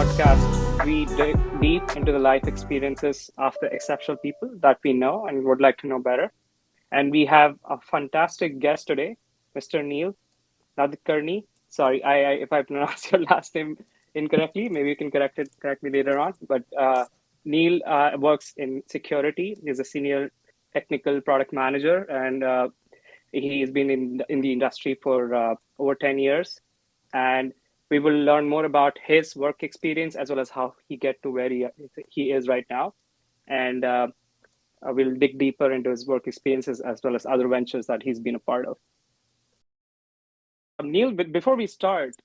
podcast, we dig deep into the life experiences of the exceptional people that we know and would like to know better. And we have a fantastic guest today, Mr. Neil Nadkarni. Sorry, if I pronounce your last name incorrectly, maybe you can correct me later on. But Neil works in security. He's a senior technical product manager, and he's been in the industry for over 10 years. And we will learn more about his work experience as well as how he get to where he is right now. And we'll dig deeper into his work experiences as well as other ventures that he's been a part of. Neil, before we start,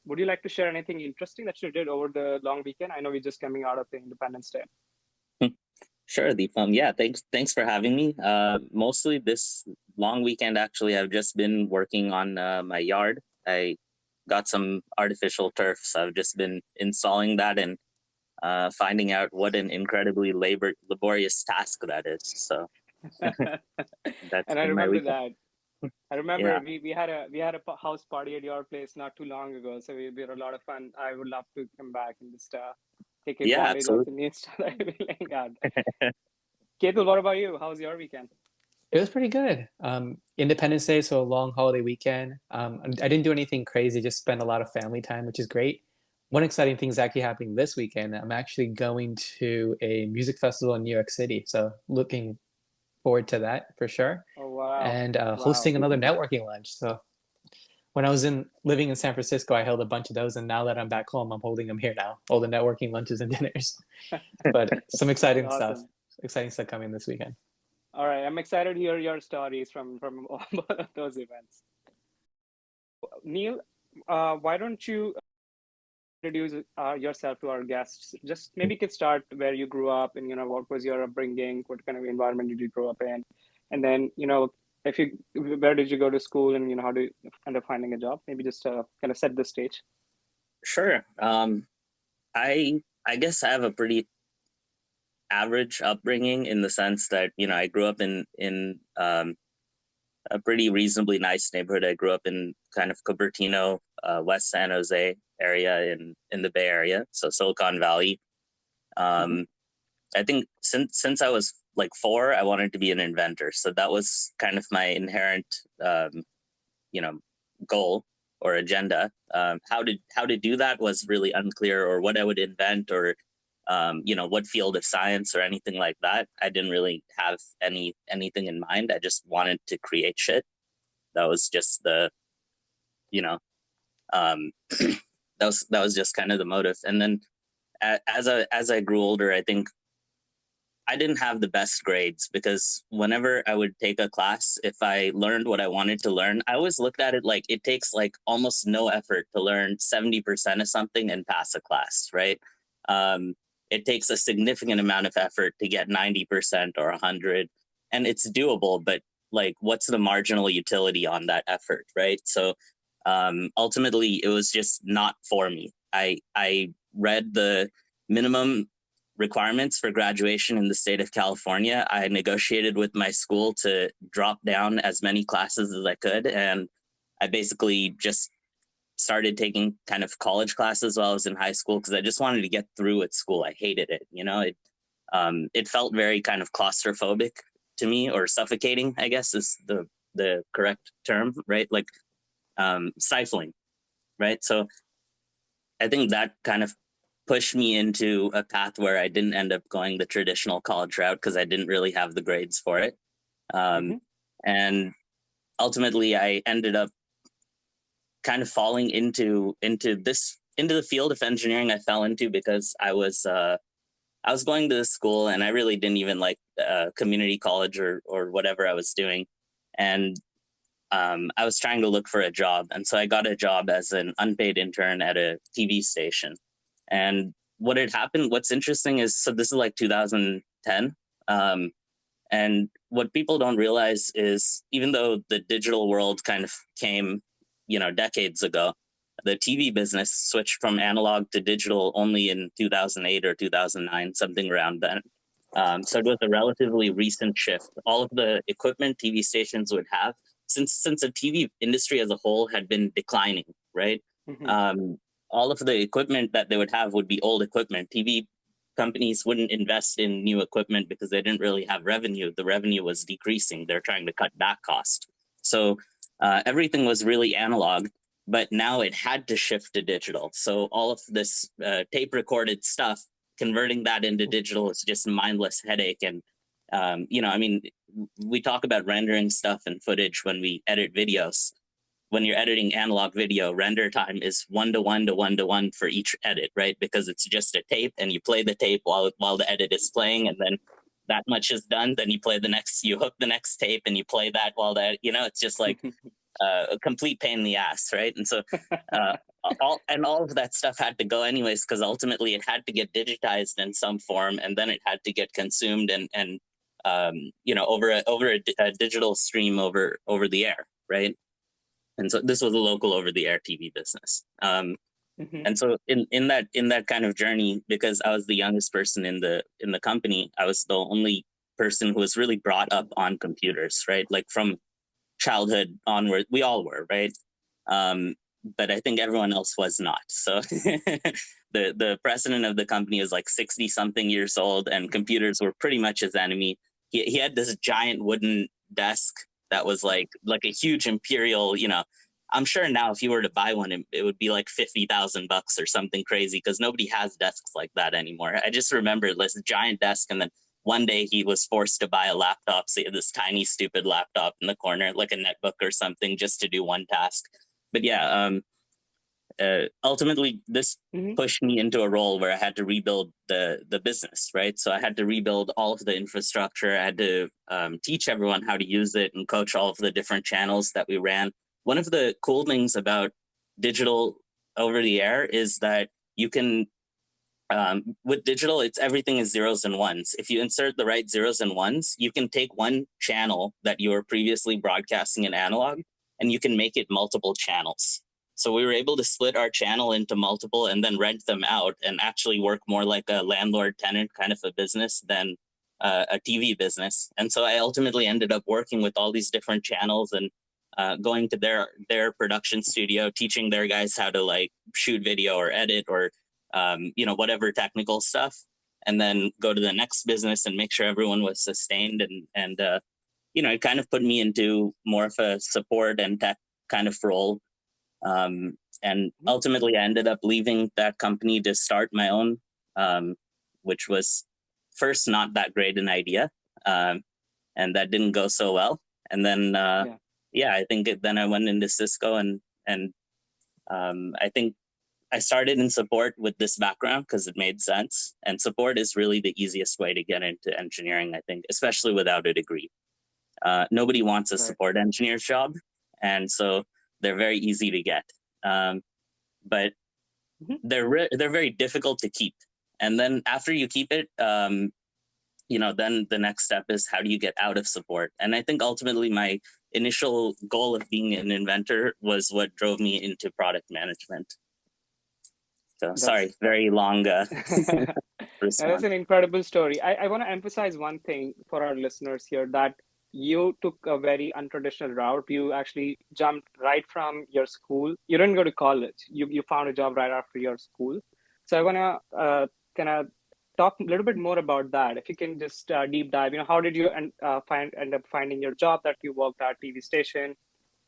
would you like to share anything interesting that you did over the long weekend? I know we're just coming out of the Independence Day. Sure, Deepam. Yeah, thanks for having me. Mostly this long weekend, actually, I've just been working on my yard. I got some artificial turf, so I've just been installing that and finding out what an incredibly laborious task that is. So that's And I been my remember weekend. that. I remember Yeah, we had a house party at your place not too long ago, so we had a lot of fun. I would love to come back and just take yeah, advantage of the absolutely. new stuff that we're laying out. Ketul, what about you? How was your weekend? It was pretty good. Independence Day, so a long holiday weekend. I didn't do anything crazy, just spent a lot of family time, which is great. One exciting thing is actually happening this weekend. I'm actually going to a music festival in New York City, so looking forward to that for sure. Oh wow, And wow. hosting another networking lunch. So when I was living in San Francisco, I held a bunch of those, and now that I'm back home, I'm holding them here now. All the networking lunches and dinners. But some Awesome. exciting stuff coming this weekend. All right, I'm excited to hear your stories from both of those events. Neil, why don't you introduce yourself to our guests? Just maybe you could start where you grew up, and what was your upbringing, what kind of environment did you grow up in, and then if you where did you go to school, and how do you end up finding a job? Maybe just kind of set the stage. Sure. I guess I have a pretty average upbringing in the sense that I grew up in a pretty reasonably nice neighborhood. I grew up in kind of Cupertino, West San Jose area in the Bay Area, so Silicon Valley. Hmm. Um, I think since I was like 4, I wanted to be an inventor. So that was kind of my inherent, you know, goal or agenda. How to do that was really unclear, or what I would invent, or what field of science or anything like that. I didn't really have anything in mind. I just wanted to create shit. That was just the, you know, um, that was just kind of the motive. And then as I grew older, I think I didn't have the best grades, because whenever I would take a class, if I learned what I wanted to learn, I always looked at it like it takes like almost no effort to learn 70% of something and pass a class, right? Um, it takes a significant amount of effort to get 90% or 100, and it's doable, but like, what's the marginal utility on that effort, right? So ultimately, it was just not for me. I read the minimum requirements for graduation in the state of California. I negotiated with my school to drop down as many classes as I could. And I basically just started taking kind of college classes while I was in high school, because I just wanted to get through at school. I hated it. It felt very kind of claustrophobic to me, or suffocating, I guess is the correct term, right? Like stifling, right? So I think that kind of pushed me into a path where I didn't end up going the traditional college route, because I didn't really have the grades for it. Um, Hmm. and ultimately, I ended up kind of falling into the field of engineering. I fell into because I was going to the school, and I really didn't even like community college or whatever I was doing, and I was trying to look for a job, and so I got a job as an unpaid intern at a TV station. And what had happened, what's interesting is, so this is like 2010. Um, and what people don't realize is, even though the digital world kind of came, decades ago, the TV business switched from analog to digital only in 2008 or 2009, something around then. So it was a relatively recent shift. All of the equipment TV stations would have, since the TV industry as a whole had been declining, right? Hmm. Um, all of the equipment that they would have would be old equipment. TV companies wouldn't invest in new equipment because they didn't really have revenue. The revenue was decreasing. They're trying to cut back cost. So everything was really analog, but now it had to shift to digital. So all of this tape recorded stuff, converting that into digital is just a mindless headache. And, I mean, we talk about rendering stuff and footage when we edit videos. When you're editing analog video, render time is 1:1 to 1:1 for each edit, right? Because it's just a tape, and you play the tape while the edit is playing, and then that much is done. Then you hook the next tape, and you play that while it's just like a complete pain in the ass, right? And so all of that stuff had to go anyways, because ultimately it had to get digitized in some form, and then it had to get consumed and over a digital stream over the air, right? And so this was a local over-the-air TV business. And so in that kind of journey, because I was the youngest person in the company, I was the only person who was really brought up on computers, right? Like from childhood onward, we all were, right? But I think everyone else was not. So the president of the company was like 60 something years old, and computers were pretty much his enemy. He had this giant wooden desk that was like a huge imperial, I'm sure now if you were to buy one, it would be like $50,000 or something crazy, because nobody has desks like that anymore. I just remember this giant desk, and then one day he was forced to buy a laptop. So he had this tiny, stupid laptop in the corner, like a netbook or something, just to do one task. But yeah, ultimately this pushed me into a role where I had to rebuild the business, right? So I had to rebuild all of the infrastructure. I had to teach everyone how to use it and coach all of the different channels that we ran. One of the cool things about digital over the air is that you can, with digital, everything is zeros and ones. If you insert the right zeros and ones, you can take one channel that you were previously broadcasting in analog, and you can make it multiple channels. So we were able to split our channel into multiple and then rent them out, and actually work more like a landlord-tenant kind of a business than a TV business. And so I ultimately ended up working with all these different channels and going to their production studio, teaching their guys how to like shoot video or edit or whatever technical stuff, and then go to the next business and make sure everyone was sustained. And it kind of put me into more of a support and tech kind of role. And ultimately I ended up leaving that company to start my own, which was first not that great an idea. And that didn't go so well. And then, I think then I went into Cisco, and I think I started in support with this background because it made sense. And support is really the easiest way to get into engineering, I think, especially without a degree. Nobody wants a support engineer's job. And so they're very easy to get. But they're very difficult to keep. And then after you keep it, then the next step is, how do you get out of support? And I think ultimately my initial goal of being an inventor was what drove me into product management. So sorry, very long response. That's an incredible story. I want to emphasize one thing for our listeners here, that you took a very untraditional route. You actually jumped right from your school. You didn't go to college. You found a job right after your school. So I want to kind of talk a little bit more about that. If you can just deep dive, how did you end up finding your job that you worked at TV station?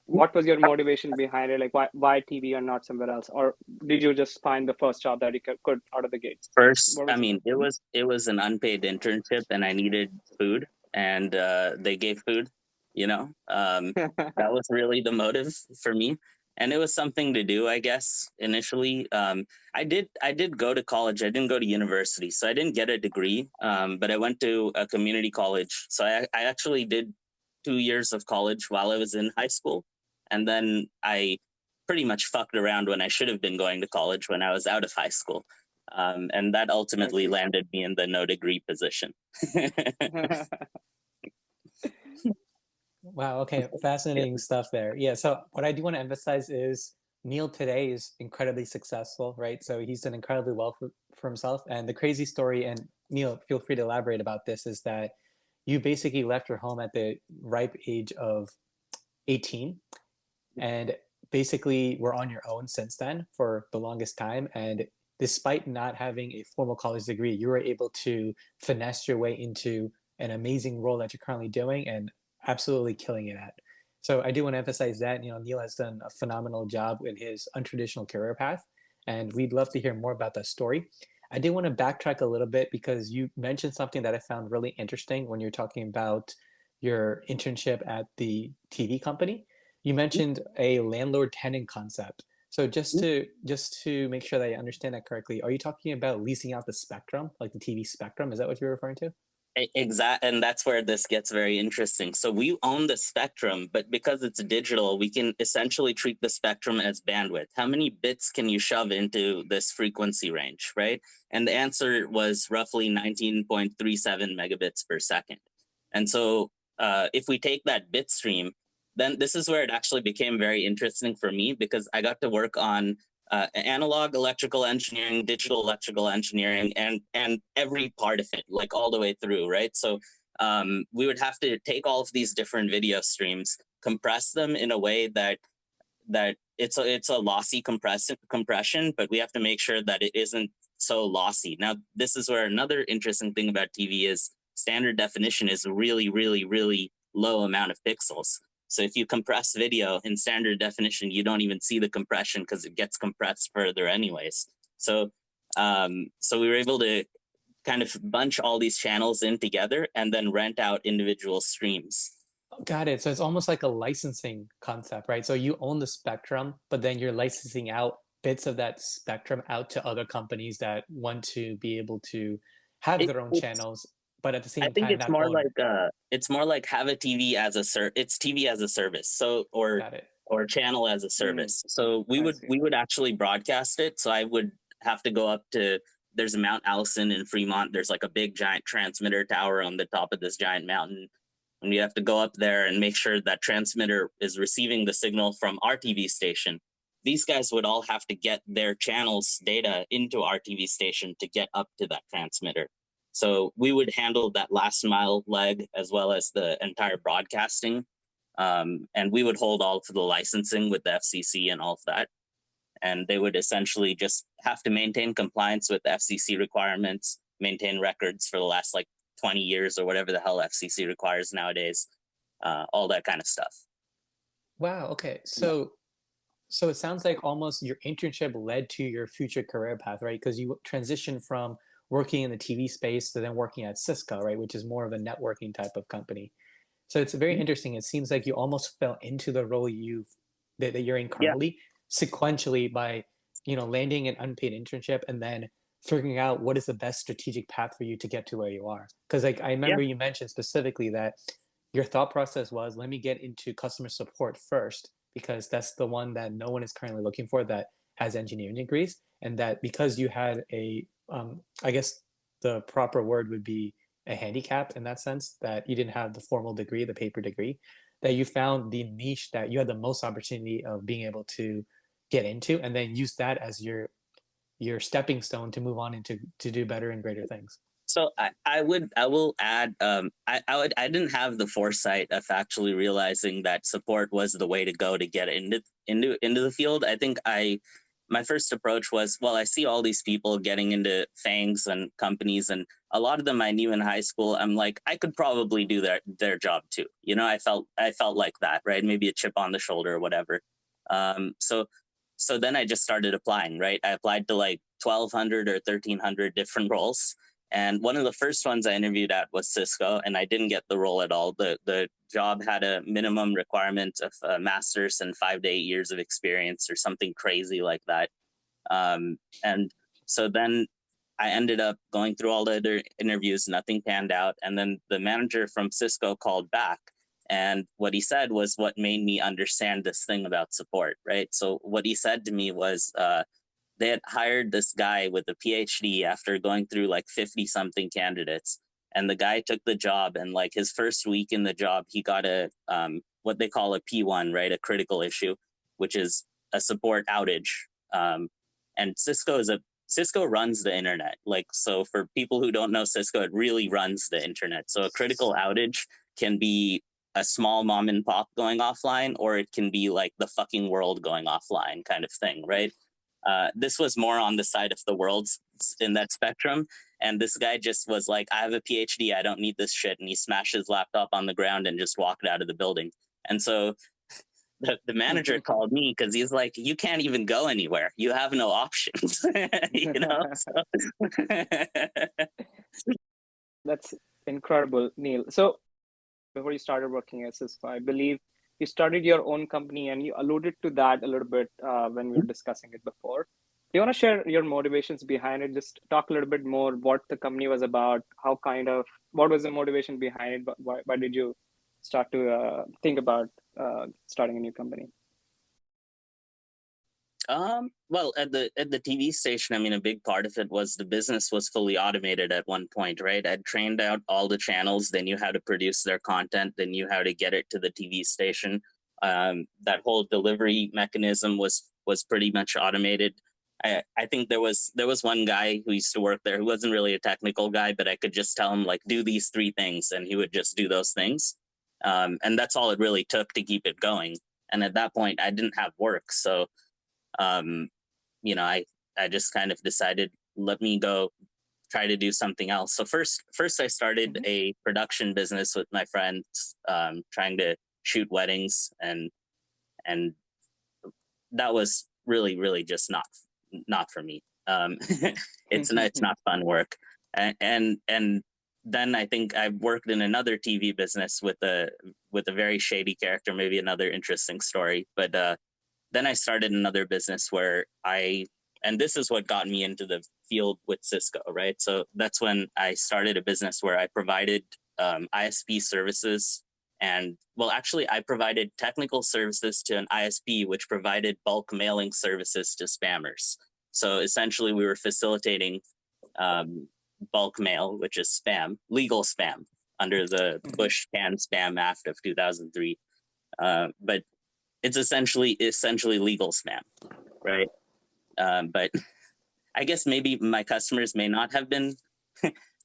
What was your motivation behind it? Like why TV and not somewhere else? Or did you just find the first job that you could out of the gate? First, I mean, it was an unpaid internship, and I needed food, and they gave food. That was really the motive for me, and it was something to do, I guess. Initially, I did go to college. I didn't go to university, so I didn't get a degree. But I went to a community college, so I actually did 2 years of college while I was in high school, and then I pretty much fucked around when I should have been going to college when I was out of high school. And that ultimately landed me in the no degree position. Wow. Okay. Fascinating stuff there. Yeah. So what I do want to emphasize is Neil today is incredibly successful, right? So he's done incredibly well for himself. And the crazy story, and Neil, feel free to elaborate about this, is that you basically left your home at the ripe age of 18 and basically were on your own since then for the longest time. And despite not having a formal college degree, you were able to finesse your way into an amazing role that you're currently doing and absolutely killing it at. So I do want to emphasize that, Neil has done a phenomenal job in his untraditional career path, and we'd love to hear more about that story. I did want to backtrack a little bit because you mentioned something that I found really interesting when you're talking about your internship at the TV company. You mentioned a landlord-tenant concept. So just to make sure that I understand that correctly, are you talking about leasing out the spectrum, like the TV spectrum? Is that what you're referring to? Exact, and that's where this gets very interesting. So we own the spectrum, but because it's digital, we can essentially treat the spectrum as bandwidth. How many bits can you shove into this frequency range, right? And the answer was roughly 19.37 megabits per second. And so if we take that bit stream, then this is where it actually became very interesting for me, because I got to work on analog electrical engineering, digital electrical engineering, and every part of it, like all the way through, right? So we would have to take all of these different video streams, compress them in a way that it's a lossy compression, but we have to make sure that it isn't so lossy. Now, this is where another interesting thing about TV is standard definition is a really, really, really low amount of pixels. So if you compress video in standard definition, you don't even see the compression because it gets compressed further anyways. So so we were able to kind of bunch all these channels in together and then rent out individual streams. Got it. So it's almost like a licensing concept, right? So you own the spectrum, but then you're licensing out bits of that spectrum out to other companies that want to be able to have their own channels, but at the I same think time not own it. it's more like have a TV as it's TV as a service. So Got it. or channel as a service. So I we see. would actually broadcast it. So I would have to go up to, there's Mount Allison in Fremont. There's like a big giant transmitter tower on the top of this giant mountain. And we have to go up there and make sure that transmitter is receiving the signal from our TV station. These guys would all have to get their channels data into our TV station to get up to that transmitter. So we would handle that last mile leg as well as the entire broadcasting. And we would hold all of the licensing with the FCC and all of that. And they would essentially just have to maintain compliance with the FCC requirements, maintain records for the last like 20 years or whatever the hell FCC requires nowadays, all that kind of stuff. Wow. Okay. So it sounds like almost your internship led to your future career path, right? Because you transitioned from working in the TV space to then working at Cisco, right? Which is more of a networking type of company. So it's very interesting. It seems like you almost fell into the role that you're in Yeah. currently sequentially by, landing an unpaid internship and then figuring out what is the best strategic path for you to get to where you are. Because like I remember you mentioned specifically that your thought process was, let me get into customer support first, because that's the one that no one is currently looking for that has engineering degrees. And that because you had I guess the proper word would be a handicap in that sense, that you didn't have the formal degree, the paper degree, that you found the niche that you had the most opportunity of being able to get into, and then use that as your stepping stone to move on into to do better and greater things. So I will add, I didn't have the foresight of actually realizing that support was the way to go to get into the field. I think my first approach was, well, I see all these people getting into FANGs and companies, and a lot of them I knew in high school. I'm like, I could probably do their job too. I felt like that, right? Maybe a chip on the shoulder or whatever. So then I just started applying, right? I applied to like 1,200 or 1,300 different roles. And one of the first ones I interviewed at was Cisco, and I didn't get the role at all. The job had a minimum requirement of a master's and 5 to 8 years of experience or something crazy like that. And so then I ended up going through all the other interviews, nothing panned out. And then the manager from Cisco called back. And what he said was what made me understand this thing about support, right? So what he said to me was, they had hired this guy with a PhD after going through like 50 something candidates. And the guy took the job, and like his first week in the job, he got a, what they call a P1, right? A critical issue, which is a support outage. And Cisco runs the internet. Like, so for people who don't know Cisco, it really runs the internet. So a critical outage can be a small mom and pop going offline, or it can be like the fucking world going offline kind of thing, right? This was more on the side of the world in that spectrum. And this guy just was like, I have a PhD, I don't need this shit. And he smashed his laptop on the ground and just walked out of the building. And so the manager called me because he's like, you can't even go anywhere. You have no options, you know? So. That's incredible, Neil. So before you started working at Cisco, I believe you started your own company, and you alluded to that a little bit when we were discussing it before. Do you want to share your motivations behind it? Just talk a little bit more what the company was about, what was the motivation behind it, but why did you start to think about starting a new company? Well, at the TV station, I mean, a big part of it was the business was fully automated at one point, right? I'd trained out all the channels. They knew how to produce their content. They knew how to get it to the TV station. That whole delivery mechanism was pretty much automated. I think there was one guy who used to work there who wasn't really a technical guy, but I could just tell him, like, do these 3 things, and he would just do those things. And that's all it really took to keep it going. And at that point, I didn't have work, so you know, I just kind of decided, let me go try to do something else. So first I started a production business with my friends, trying to shoot weddings, and that was really just not for me. It's not fun work. And then I think I worked in another TV business with a very shady character, maybe another interesting story. But then I started another business where and this is what got me into the field with Cisco, right? So that's when I started a business where I provided ISP services. And well, actually, I provided technical services to an ISP, which provided bulk mailing services to spammers. So essentially, we were facilitating bulk mail, which is spam, legal spam, under the Bush Can Spam Act of 2003. But it's essentially legal spam, right? But I guess maybe my customers may not have been,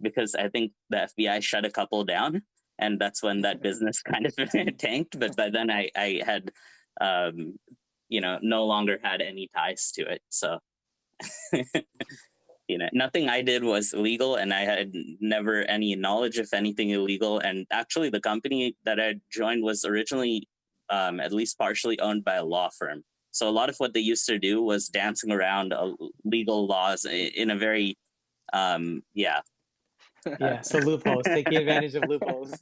because I think the FBI shut a couple down, and that's when that business kind of tanked. But by then I had, no longer had any ties to it. So, nothing I did was illegal, and I had never any knowledge of anything illegal. And actually, the company that I joined was originally at least partially owned by a law firm. So a lot of what they used to do was dancing around legal laws in a very, Yeah, so loopholes, taking advantage of loopholes.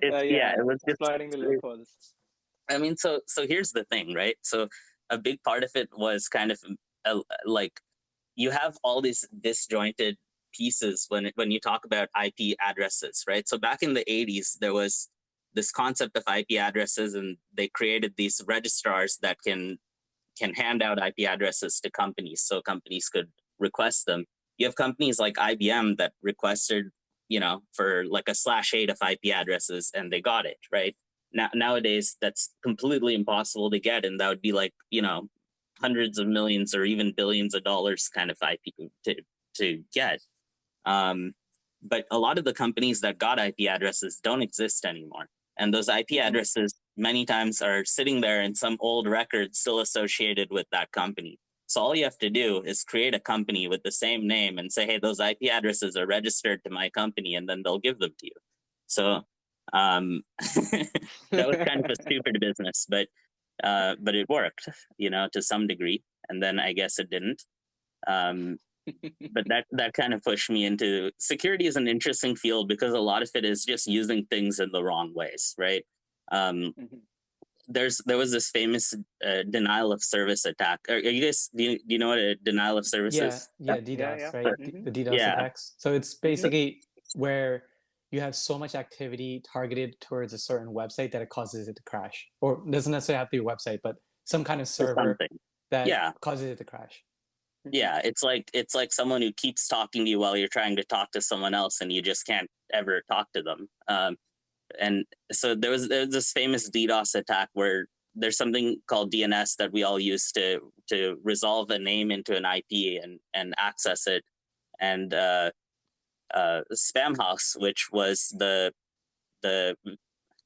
It was just exploiting the loopholes. I mean, so here's the thing, right? So a big part of it was kind of like, you have all these disjointed pieces when you talk about IP addresses, right? So back in the 80s, there was this concept of IP addresses, and they created these registrars that can hand out IP addresses to companies, so companies could request them. You have companies like IBM that requested, for like a /8 of IP addresses, and they got it, right? Nowadays, that's completely impossible to get, and that would be like, hundreds of millions or even billions of dollars kind of IP to get. But a lot of the companies that got IP addresses don't exist anymore. And those IP addresses many times are sitting there in some old record still associated with that company. So all you have to do is create a company with the same name and say, hey, those IP addresses are registered to my company, and then they'll give them to you. So that was kind of a stupid business, but it worked, to some degree. And then I guess it didn't. But that kind of pushed me into security. Is an interesting field because a lot of it is just using things in the wrong ways, right? There was this famous denial of service attack. Are you guys, do you know what a denial of service is? Yeah, DDoS, right? The DDoS attacks. So it's basically where you have so much activity targeted towards a certain website that it causes it to crash, or doesn't necessarily have to be a website, but some kind of server that causes it to crash. Yeah, it's like someone who keeps talking to you while you're trying to talk to someone else, and you just can't ever talk to them. And so there was this famous DDoS attack where there's something called DNS that we all use to resolve a name into an IP and access it. And Spamhaus, which was the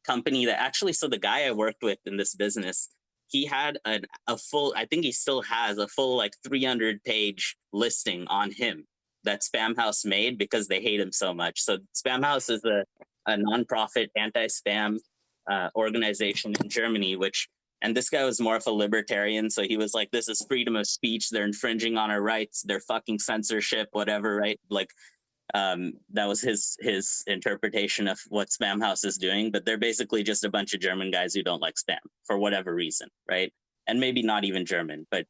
company that actually, so the guy I worked with in this business, he had a full, I think he still has a full like 300-page listing on him that Spam House made because they hate him so much. So Spam House is a nonprofit anti-spam organization in Germany, and this guy was more of a libertarian. So he was like, this is freedom of speech. They're infringing on our rights. They're fucking censorship, whatever, right? Like, that was his interpretation of what Spam House is doing. But they're basically just a bunch of German guys who don't like spam for whatever reason, right? And maybe not even German, but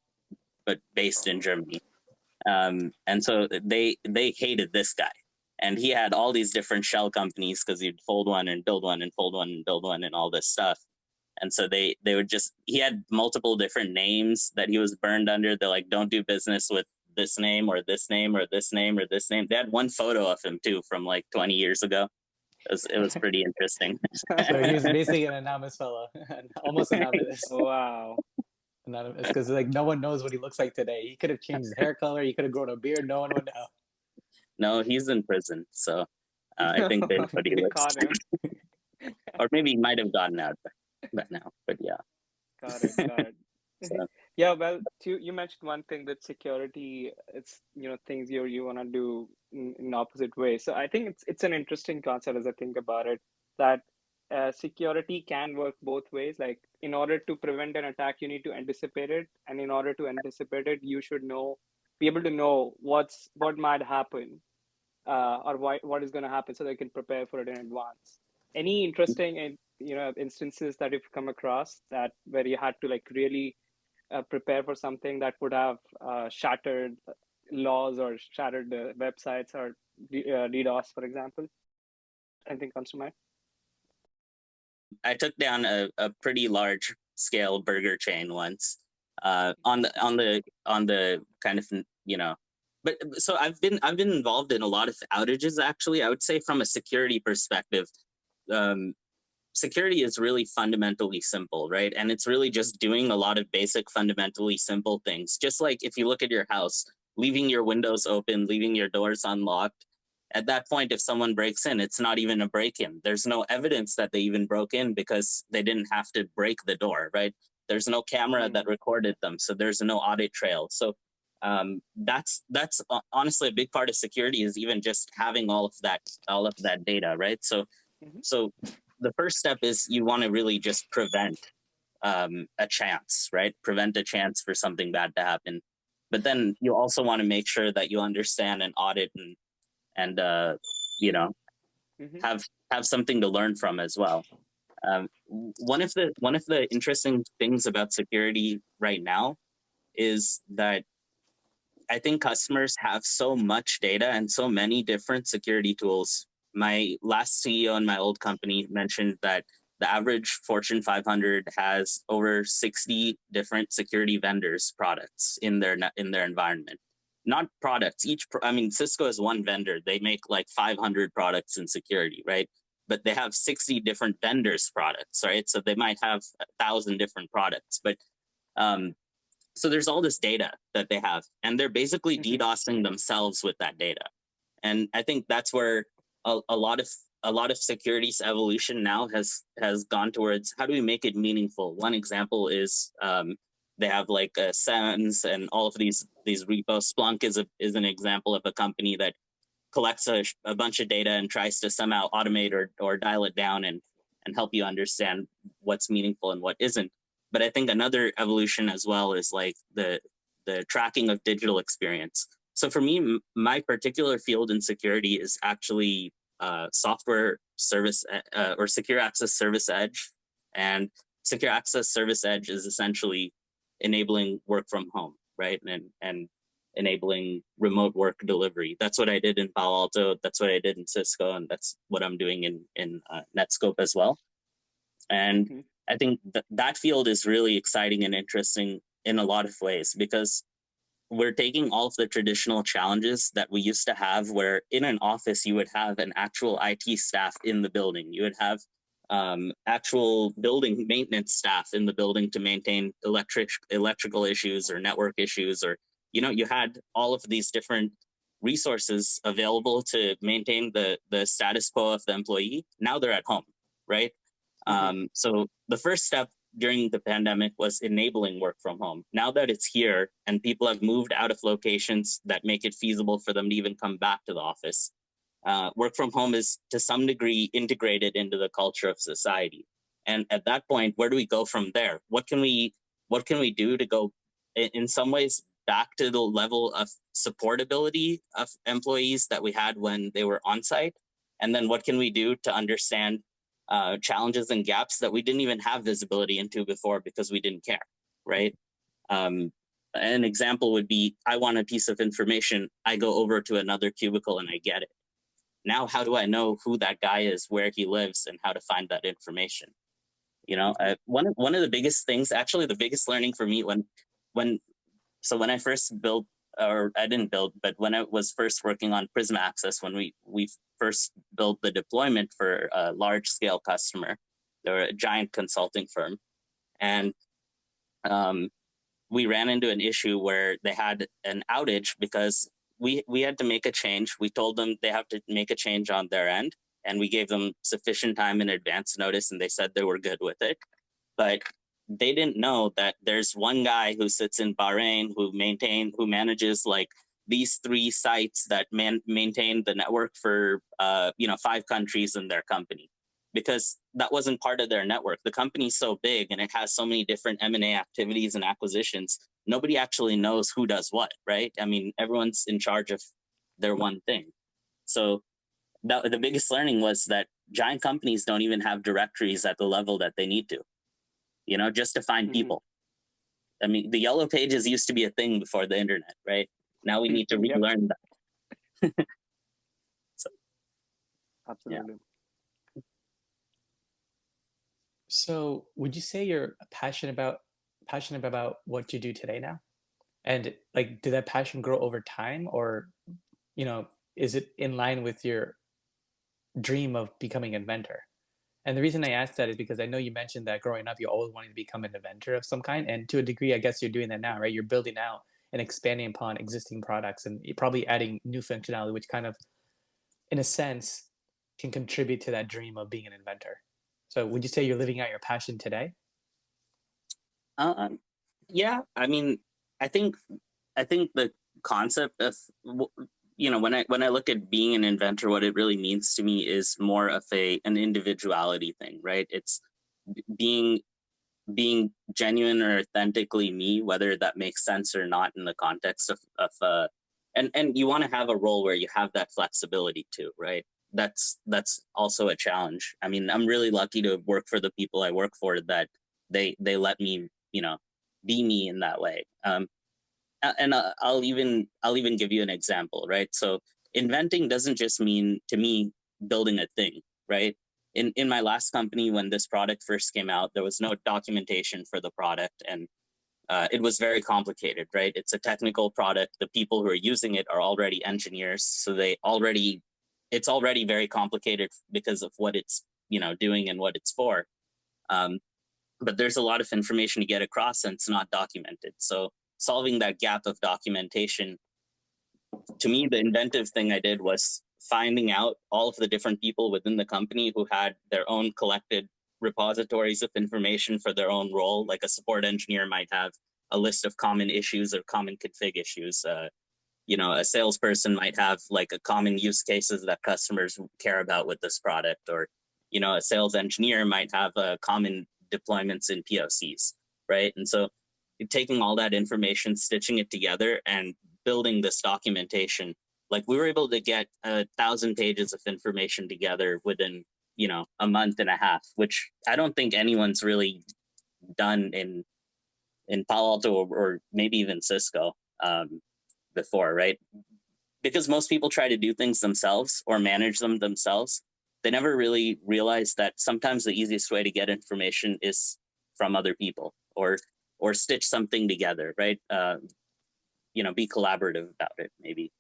based in Germany. And so they hated this guy. And he had all these different shell companies because he'd fold one and build one and fold one and build one and all this stuff. And so they would just, he had multiple different names that he was burned under. They're like, don't do business with this name or this name or this name or this name. They had one photo of him too from like 20 years ago. It was pretty interesting. So he was basically an anonymous fellow, almost anonymous. Wow. Anonymous, because like no one knows what he looks like today. He could have changed his hair color. He could have grown a beard. No one would know. No, he's in prison. So I think they know what he looks like. Or maybe he might have gotten out by now, but yeah. Got it. So. Yeah, well, you mentioned one thing, that security, it's, things you want to do in opposite way. So I think it's an interesting concept as I think about it, that security can work both ways. Like, in order to prevent an attack, you need to anticipate it. And in order to anticipate it, you should be able to know what might happen, or what is going to happen, so they can prepare for it in advance. Any interesting, instances that you've come across that where you had to like really prepare for something that would have shattered laws or shattered websites or DDoS, for example? Anything comes to mind? I took down a pretty large scale burger chain once, on the kind of, but so I've been involved in a lot of outages, actually. I would say from a security perspective, security is really fundamentally simple, right? And it's really just doing a lot of basic, fundamentally simple things. Just like if you look at your house, leaving your windows open, leaving your doors unlocked. At that point, if someone breaks in, it's not even a break-in. There's no evidence that they even broke in because they didn't have to break the door, right? There's no camera that recorded them, so there's no audit trail. So that's honestly a big part of security, is even just having all of that data, right? So the first step is you want to really just prevent a chance, right? Prevent a chance for something bad to happen. But then you also want to make sure that you understand and audit and have something to learn from as well. One of the interesting things about security right now is that I think customers have so much data and so many different security tools. My last CEO in my old company mentioned that the average Fortune 500 has over 60 different security vendors' products in their environment. Not products. Cisco is one vendor. They make like 500 products in security, right? But they have 60 different vendors' products, right? So they might have 1,000 different products. But so there's all this data that they have, and they're basically DDoSing themselves with that data. And I think that's where a lot of security's evolution now has gone towards, how do we make it meaningful? One example is they have like SEMS and all of these repos. Splunk is an example of a company that collects a bunch of data and tries to somehow automate or dial it down and help you understand what's meaningful and what isn't. But I think another evolution as well is like the tracking of digital experience. So for me, my particular field in security is actually software service or secure access service edge. And secure access service edge is essentially enabling work from home, right? And enabling remote work delivery. That's what I did in Palo Alto. That's what I did in Cisco. And that's what I'm doing in Netscope as well. And I think that field is really exciting and interesting in a lot of ways, because we're taking all of the traditional challenges that we used to have, where in an office you would have an actual IT staff in the building. You would have actual building maintenance staff in the building to maintain electrical issues or network issues, or you had all of these different resources available to maintain the status quo of the employee. Now they're at home, right? So the first step during the pandemic was enabling work from home. Now that it's here and people have moved out of locations that make it feasible for them to even come back to the office, work from home is to some degree integrated into the culture of society. And at that point, where do we go from there? What can we do to go in some ways back to the level of supportability of employees that we had when they were on site? And then what can we do to understand challenges and gaps that we didn't even have visibility into before because we didn't care, right? An example would be, I want a piece of information, I go over to another cubicle and I get it. Now, how do I know who that guy is, where he lives, and how to find that information? You know, one of the biggest things, actually the biggest learning for me when I first built, or I didn't build, but when I was first working on Prisma Access, when we first built the deployment for a large scale customer, they were a giant consulting firm, and we ran into an issue where they had an outage because we had to make a change. We told them they have to make a change on their end, and we gave them sufficient time in advance notice, and they said they were good with it. But they didn't know that there's one guy who sits in Bahrain who manages like these 3 sites that maintain the network for 5 countries in their company, because that wasn't part of their network. The company's so big and it has so many different M&A activities and acquisitions. Nobody actually knows who does what, right? I mean, everyone's in charge of their one thing. So the biggest learning was that giant companies don't even have directories at the level that they need to, just to find people. I mean, the yellow pages used to be a thing before the internet, right? Now we need to relearn that. Absolutely. Yeah. So would you say you're passionate about what you do today now? And like, did that passion grow over time, or, is it in line with your dream of becoming an inventor? And the reason I asked that is because I know you mentioned that growing up, you always wanted to become an inventor of some kind. And to a degree, I guess you're doing that now, right? You're building out and expanding upon existing products and probably adding new functionality, which kind of, in a sense, can contribute to that dream of being an inventor. So would you say you're living out your passion today? Yeah, I mean, I think the concept of, when I look at being an inventor, what it really means to me is more of an individuality thing, right? It's being genuine or authentically me, whether that makes sense or not in the context of and you want to have a role where you have that flexibility too, right? That's also a challenge. I mean, I'm really lucky to work for the people I work for, that they let me, be me in that way. And I'll even give you an example, right? So inventing doesn't just mean, to me, building a thing, right? In my last company, when this product first came out, there was no documentation for the product, and it was very complicated, right? It's a technical product. The people who are using it are already engineers, so it's already very complicated because of what it's doing and what it's for. But there's a lot of information to get across, and it's not documented. So solving that gap of documentation, to me, the inventive thing I did was finding out all of the different people within the company who had their own collected repositories of information for their own role. Like a support engineer might have a list of common issues or common config issues. A salesperson might have like a common use cases that customers care about with this product, or a sales engineer might have a common deployments in POCs, right? And so taking all that information, stitching it together, and building this documentation, like we were able to get 1,000 pages of information together within a month and a half, which I don't think anyone's really done in Palo Alto or maybe even Cisco before, right? Because most people try to do things themselves or manage them themselves. They never really realize that sometimes the easiest way to get information is from other people, or stitch something together, right? Be collaborative about it, maybe.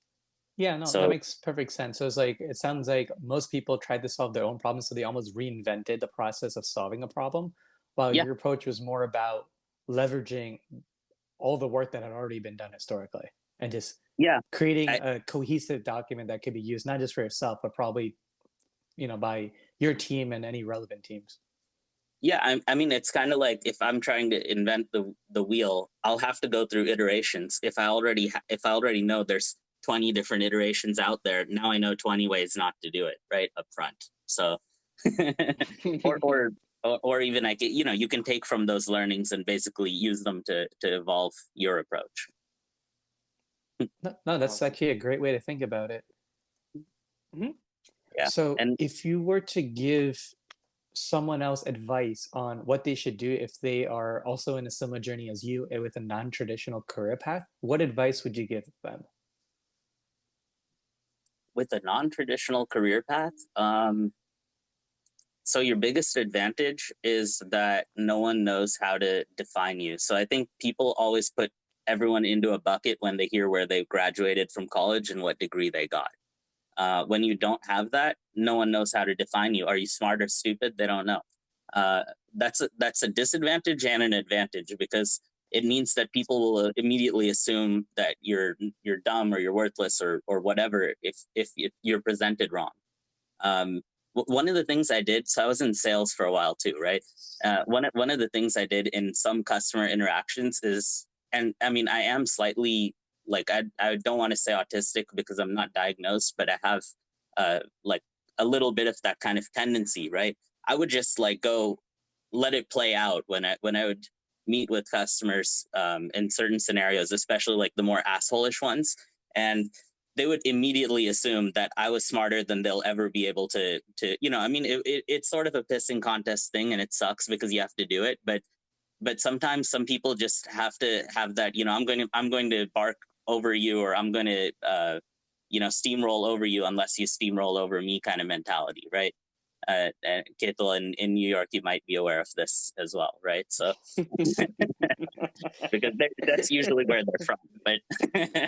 Yeah, no, that makes perfect sense. So it sounds like most people tried to solve their own problems, so they almost reinvented the process of solving a problem, while your approach was more about leveraging all the work that had already been done historically and just creating a cohesive document that could be used not just for yourself, but probably by your team and any relevant teams. Yeah, I mean, it's kind of like if I'm trying to invent the wheel, I'll have to go through iterations. If I already know there's 20 different iterations out there, now I know 20 ways not to do it right up front. So, or or or even like, you know, you can take from those learnings and basically use them to evolve your approach. No, that's Awesome. actually a great way to think about it. Mhm. Yeah, So and if you were to give someone else advice on what they should do if they are also in a similar journey as you with a non-traditional career path, what advice would you give them? with a non-traditional career path, so your biggest advantage is that no one knows how to define you. So I think people always put everyone into a bucket when they hear where they graduated from college and what degree they got. When you don't have that, no one knows how to define you. Are you smart or stupid? They don't know. That's a disadvantage and an advantage, because it means that people will immediately assume that you're dumb or you're worthless or whatever if you're presented wrong. Um, One of the things I did, so I was in sales for a while too, right? One of the things I did in some customer interactions is, and I mean, I am slightly, like, I don't want to say autistic because I'm not diagnosed, but I have like a little bit of that kind of tendency, right? I would just like go let it play out when I would meet with customers in certain scenarios, especially like the more assholish ones, and they would immediately assume that I was smarter than they'll ever be able to, you know, I mean, it's sort of a pissing contest thing, and it sucks because you have to do it, but sometimes some people just have to have that, you know, I'm going to bark over you, or I'm going to you know, steamroll over you unless you steamroll over me kind of mentality, right? Ketel, in New York, you might be aware of this as well, right? So because that's usually where they're from, but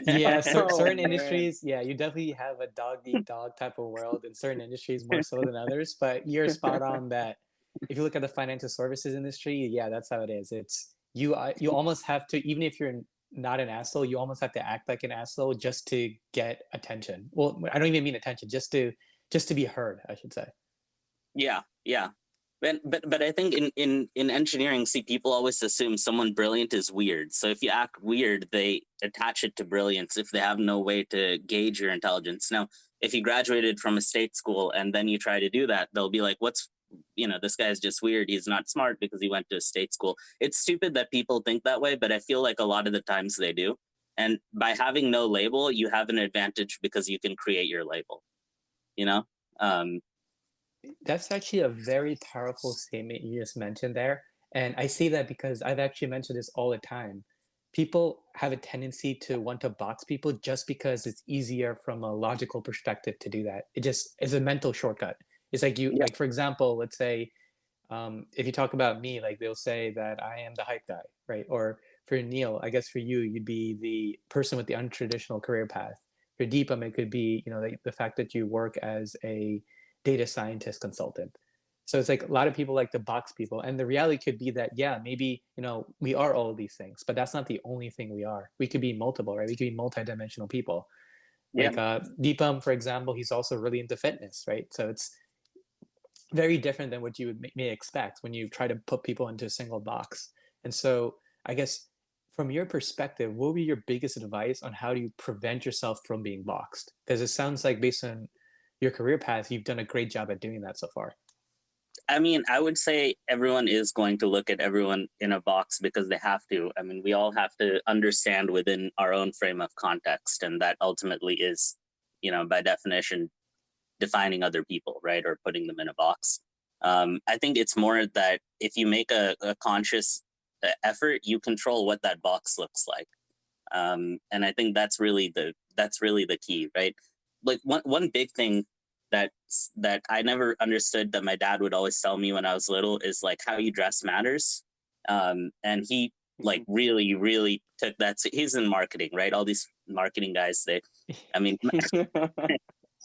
Yeah, Oh certain man. industries, yeah, you definitely have a dog eat dog type of world in certain industries more so than others. But you're spot on that if you look at the financial services industry, yeah, that's how it is. It's you you almost have to, even if you're not an asshole, you almost have to act like an asshole just to get attention. Well, I don't even mean attention, just to be heard, I should say. yeah, yeah. But I think in engineering, see, people always assume someone brilliant is weird. So if you act weird, they attach it to brilliance if they have no way to gauge your intelligence. Now, if you graduated from a state school and then you try to do that, they'll be like, "What's, you know, this guy's just weird. He's not smart because he went to a state school." It's stupid that people think that way, but I feel like a lot of the times they do. And by having no label, you have an advantage because you can create your label. You know. Um, That's actually a very powerful statement you just mentioned there. And I see that because I've actually mentioned this all the time. People have a tendency to want to box people just because it's easier from a logical perspective to do that. It just is a mental shortcut. It's like you, yeah, like, for example, let's say if you talk about me, like they'll say that I am the hype guy, right? Or for Neil, I guess for you, you'd be the person with the untraditional career path. For Deepam, it could be, you know, the fact that you work as a data scientist consultant. So it's like a lot of people like to box people, and the reality could be that yeah, maybe you know we are all of these things, but that's not the only thing we are. We could be multiple, right? We could be multidimensional people. yeah. Like Deepam, for example, he's also really into fitness, right? So it's very different than what you may expect when you try to put people into a single box. And so, I guess from your perspective, what would be your biggest advice on how do you prevent yourself from being boxed? Because it sounds like based on your career path, you've done a great job at doing that so far. I mean, I would say everyone is going to look at everyone in a box because they have to. I mean, we all have to understand within our own frame of context, and that ultimately is, you know, by definition, defining other people, right, or putting them in a box. I think it's more that if you make a conscious effort, you control what that box looks like, and I think that's really the key, right? Like one big thing that I never understood that my dad would always tell me when I was little is like how you dress matters. And he like really, really took that. So he's in marketing, right? All these marketing guys, I mean,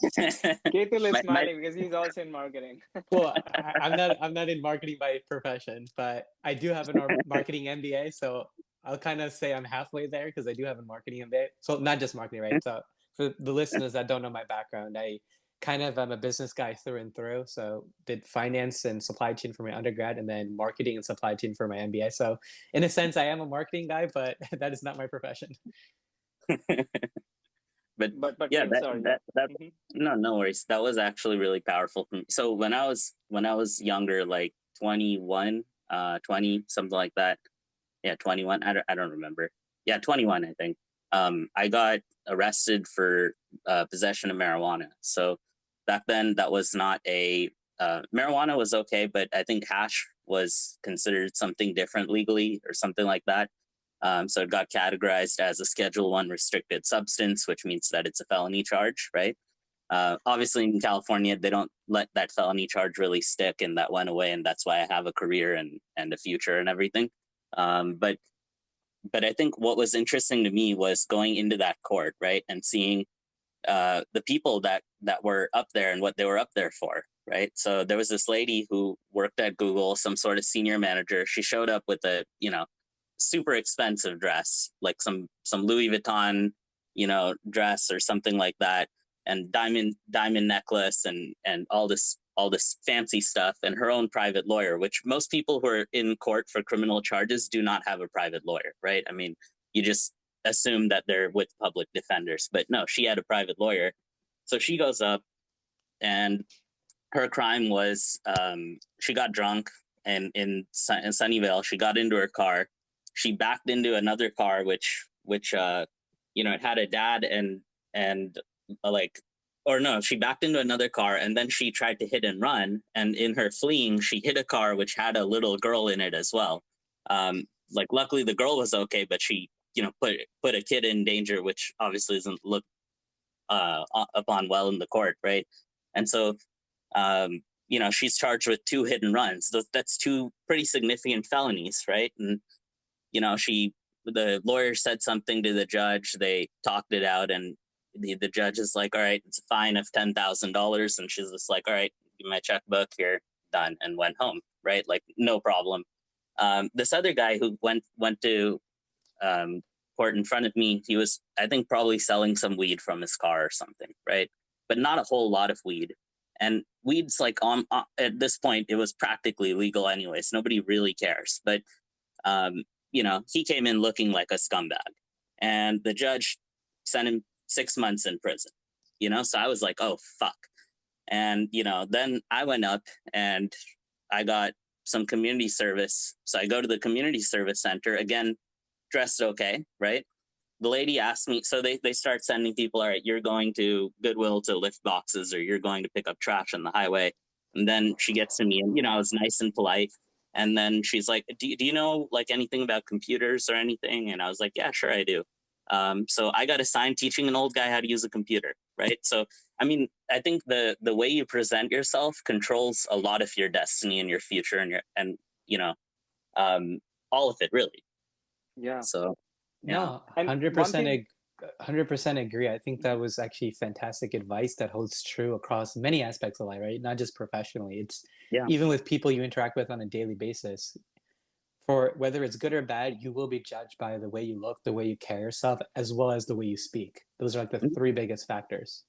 Ketul is my smiling because he's also in marketing. Well, I'm not in marketing by profession, but I do have an marketing MBA, so I'll kind of say I'm halfway there because I do have a marketing MBA. So not just marketing, right? So for the listeners that don't know my background, I kind of I'm a business guy through and through. So did finance and supply chain for my undergrad, and then marketing and supply chain for my MBA. So in a sense, I am a marketing guy, but that is not my profession. But But yeah, Neil, sorry, yeah. that Mhm. no worries. That was actually really powerful for me. So when I was younger, like 21, 20, something like that. Yeah, 21. I don't remember. Yeah, 21, I think. I got arrested for possession of marijuana. So back then, that was not a marijuana was okay, but I think hash was considered something different legally or something like that. So it got categorized as a Schedule One restricted substance, which means that it's a felony charge, right? Obviously, in California, they don't let that felony charge really stick, and that went away, and that's why I have a career and a future and everything. But I think what was interesting to me was going into that court, right, and seeing the people that were up there and what they were up there for, right? So there was this lady who worked at Google, some sort of senior manager. She showed up with a super expensive dress, like some Louis Vuitton dress or something like that, and diamond necklace and all this fancy stuff, and her own private lawyer, which most people who are in court for criminal charges do not have a private lawyer, right? I mean, you just assume that they're with public defenders, but no, she had a private lawyer. So she goes up, and her crime was she got drunk, and in Sunnyvale, she got into her car. She backed into another car, which it had a dad and like, or no, she backed into another car, and then she tried to hit and run. And in her fleeing, she hit a car which had a little girl in it as well. Like, luckily the girl was okay, but she put a kid in danger, which obviously isn't looked upon well in the court, right? And so she's charged with 2 hit and runs. That's 2 pretty significant felonies, right? And the lawyer said something to the judge. They talked it out, and the judge is like, "All right, it's a fine of $10,000," and she's just like, "All right, give me my checkbook here, done," and went home, right? Like, no problem. This other guy who went to court in front of me, he was, I think, probably selling some weed from his car or something, right? But not a whole lot of weed. And weed's like at this point, it was practically legal anyways. Nobody really cares. But he came in looking like a scumbag, and the judge sent him 6 months in prison. So I was like, oh fuck. And then I went up and I got some community service. So I go to the community service center again, dressed okay, right? The lady asked me, so they start sending people, all right, you're going to Goodwill to lift boxes, or you're going to pick up trash on the highway. And then she gets to me, and I was nice and polite. And then she's like, do you know like anything about computers or anything? And I was like, yeah, sure I do. So I got assigned teaching an old guy how to use a computer, right? So I mean, I think the way you present yourself controls a lot of your destiny and your future and all of it, really. Yeah. So yeah. No, And one 100% thing, 100% agree. I think that was actually fantastic advice that holds true across many aspects of life, right? Not just professionally. It's Yeah. even with people you interact with on a daily basis. For whether it's good or bad, you will be judged by the way you look, the way you carry yourself, as well as the way you speak. Those are like the 3 biggest factors.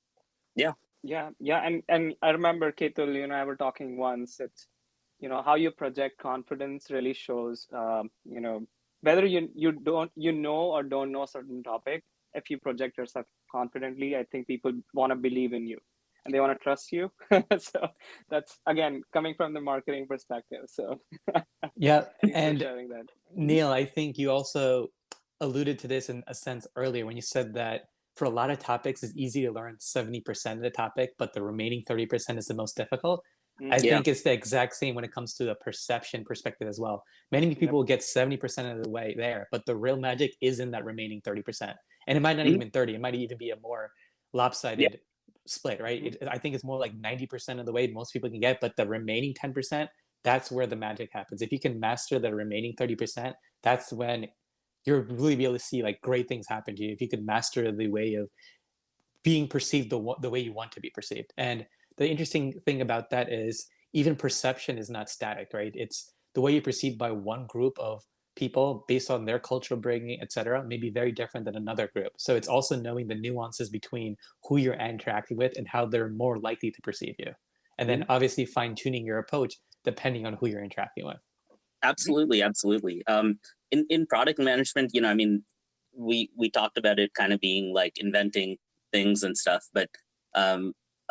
Yeah. yeah, and I remember Ketul, you and I were talking once. It's how you project confidence really shows whether you don't or don't know a certain topic. If you project yourself confidently, I think people want to believe in you and they want to trust you. So that's again coming from the marketing perspective. So Yeah, thanks for and sharing that. Mhm. Neil, I think you also alluded to this in a sense earlier when you said that for a lot of topics, it's easy to learn 70% of the topic, but the remaining 30% is the most difficult. I Mhm. Yeah. think it's the exact same when it comes to the perception perspective as well. Many Yep. people will get 70% of the way there, but the real magic is in that remaining 30%. And it might not Mhm. even 30, it might even be a more Yeah. lopsided split, right? Mhm. I think it's more like 90% of the way most people can get, but the remaining 10%, that's where the magic happens. If you can master the remaining 30%, that's when you'll really be able to see like great things happen to you. If you could master the way of being perceived the way you want to be perceived. And the interesting thing about that is even perception is not static, right? It's the way you're perceived by one group of people based on their cultural bringing, etc., may be very different than another group. So it's also knowing the nuances between who you're interacting with and how they're more likely to perceive you. And then obviously fine tuning your approach depending on who you're interacting with. Absolutely, absolutely. In product management, I mean, we talked about it kind of being like inventing things and stuff, but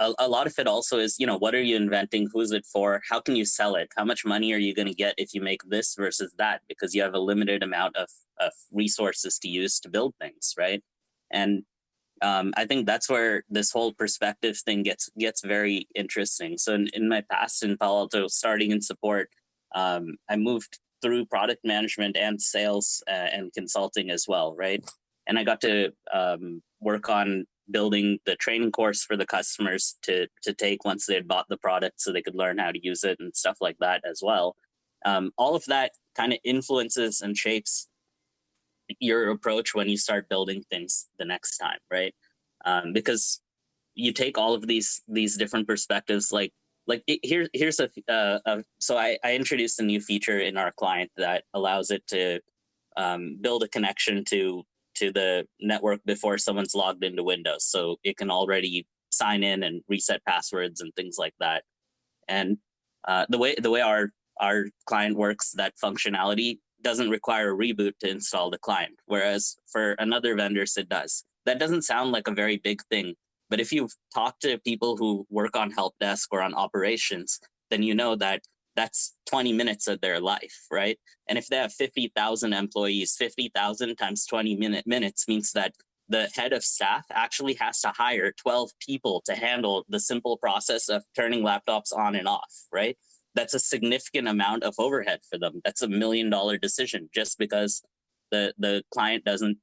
a lot of it also is, what are you inventing? Who's it for? How can you sell it? How much money are you going to get if you make this versus that? Because you have a limited amount of resources to use to build things, right? And I think that's where this whole perspective thing gets very interesting. So in my past in Palo Alto, starting in support, I moved through product management and sales and consulting as well, right? And I got to work on building the training course for the customers to take once they had bought the product so they could learn how to use it and stuff like that as well. All of that kind of influences and shapes your approach when you start building things the next time, right? Because you take all of these different perspectives. Here's so I introduced a new feature in our client that allows it to build a connection to the network before someone's logged into Windows, so it can already sign in and reset passwords and things like that. And the way our client works, that functionality doesn't require a reboot to install the client, whereas for another vendors it does. That doesn't sound like a very big thing, but if you've talked to people who work on help desk or on operations, then you know that that's 20 minutes of their life, right? And if they have 50,000 employees, 50,000 times 20 minutes means that the head of staff actually has to hire 12 people to handle the simple process of turning laptops on and off, right? That's a significant amount of overhead for them. That's $1 million decision just because the client doesn't,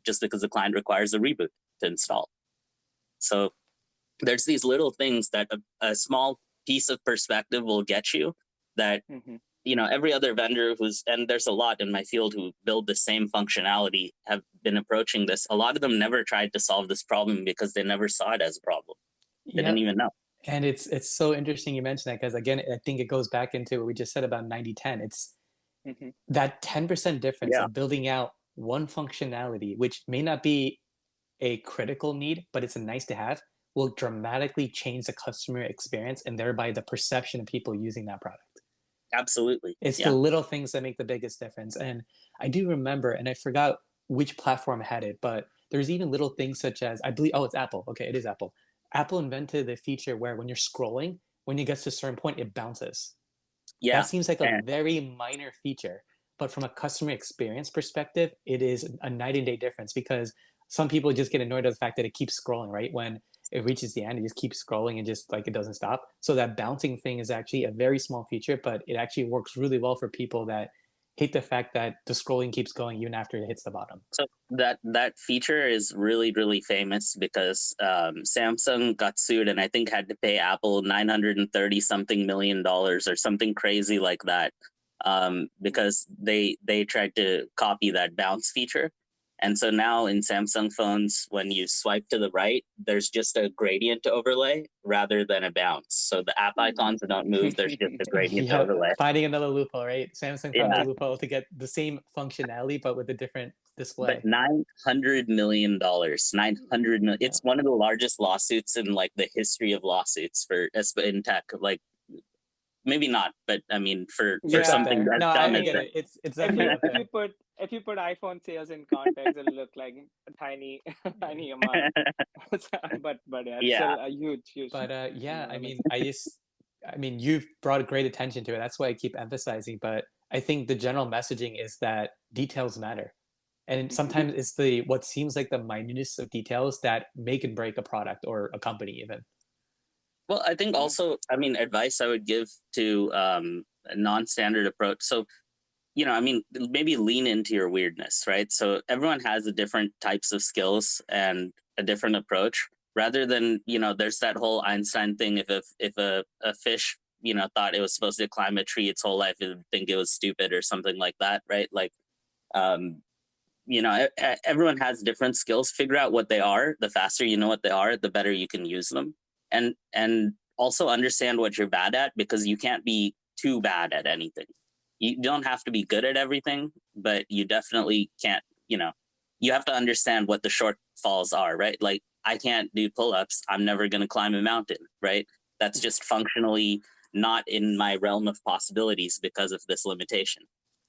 just because the client requires a reboot to install. So there's these little things that a small piece of perspective will get you that, every other vendor and there's a lot in my field who build the same functionality have been approaching this. A lot of them never tried to solve this problem because they never saw it as a problem. They didn't even know. And it's so interesting you mentioned that, because again, I think it goes back into what we just said about 90-10. It's that 10% difference of building out one functionality, which may not be a critical need, but it's a nice to have, will dramatically change the customer experience and thereby the perception of people using that product. Absolutely. It's the little things that make the biggest difference. And I do remember, and I forgot which platform had it, but there's even little things such as, I believe, it's Apple. Okay, it is Apple. Apple invented the feature where when you're scrolling, when it gets to a certain point, it bounces. That seems like a very minor feature, but from a customer experience perspective, it is a night and day difference, because some people just get annoyed at the fact that it keeps scrolling, right? When it reaches the end, it just keeps scrolling and just like it doesn't stop. So that bouncing thing is actually a very small feature, but it actually works really well for people that hate the fact that the scrolling keeps going even after it hits the bottom. So that feature is really, really famous because Samsung got sued and I think had to pay Apple $930 something million or something crazy like that, because they tried to copy that bounce feature. And so now in Samsung phones, when you swipe to the right, there's just a gradient overlay rather than a bounce. So the app icons don't move. There's just a gradient overlay. Finding another loophole, right? Samsung found a loophole to get the same functionality, but with a different display. But $900 million, 900 million. It's one of the largest lawsuits in like the history of lawsuits in tech. Like, maybe not, but I mean, for something that's dumb as that. It's definitely if you put iPhone sales in context, it'll look like a tiny amount. but it's still a huge. But I mean, you've brought great attention to it. That's why I keep emphasizing. But I think the general messaging is that details matter, and sometimes it's what seems like the minutest of details that make and break a product or a company even. Well, I think also, I mean, advice I would give to a non-standard approach. So, maybe lean into your weirdness, right? So everyone has a different types of skills and a different approach, rather than, there's that whole Einstein thing. If a fish, thought it was supposed to climb a tree its whole life, it would think it was stupid or something like that, right? Like, everyone has different skills. Figure out what they are. The faster you know what they are, the better you can use them. And also understand what you're bad at, because you can't be too bad at anything. You don't have to be good at everything, but you definitely can't, you have to understand what the shortfalls are, right? Like, I can't do pull-ups. I'm never going to climb a mountain, right? That's just functionally not in my realm of possibilities because of this limitation.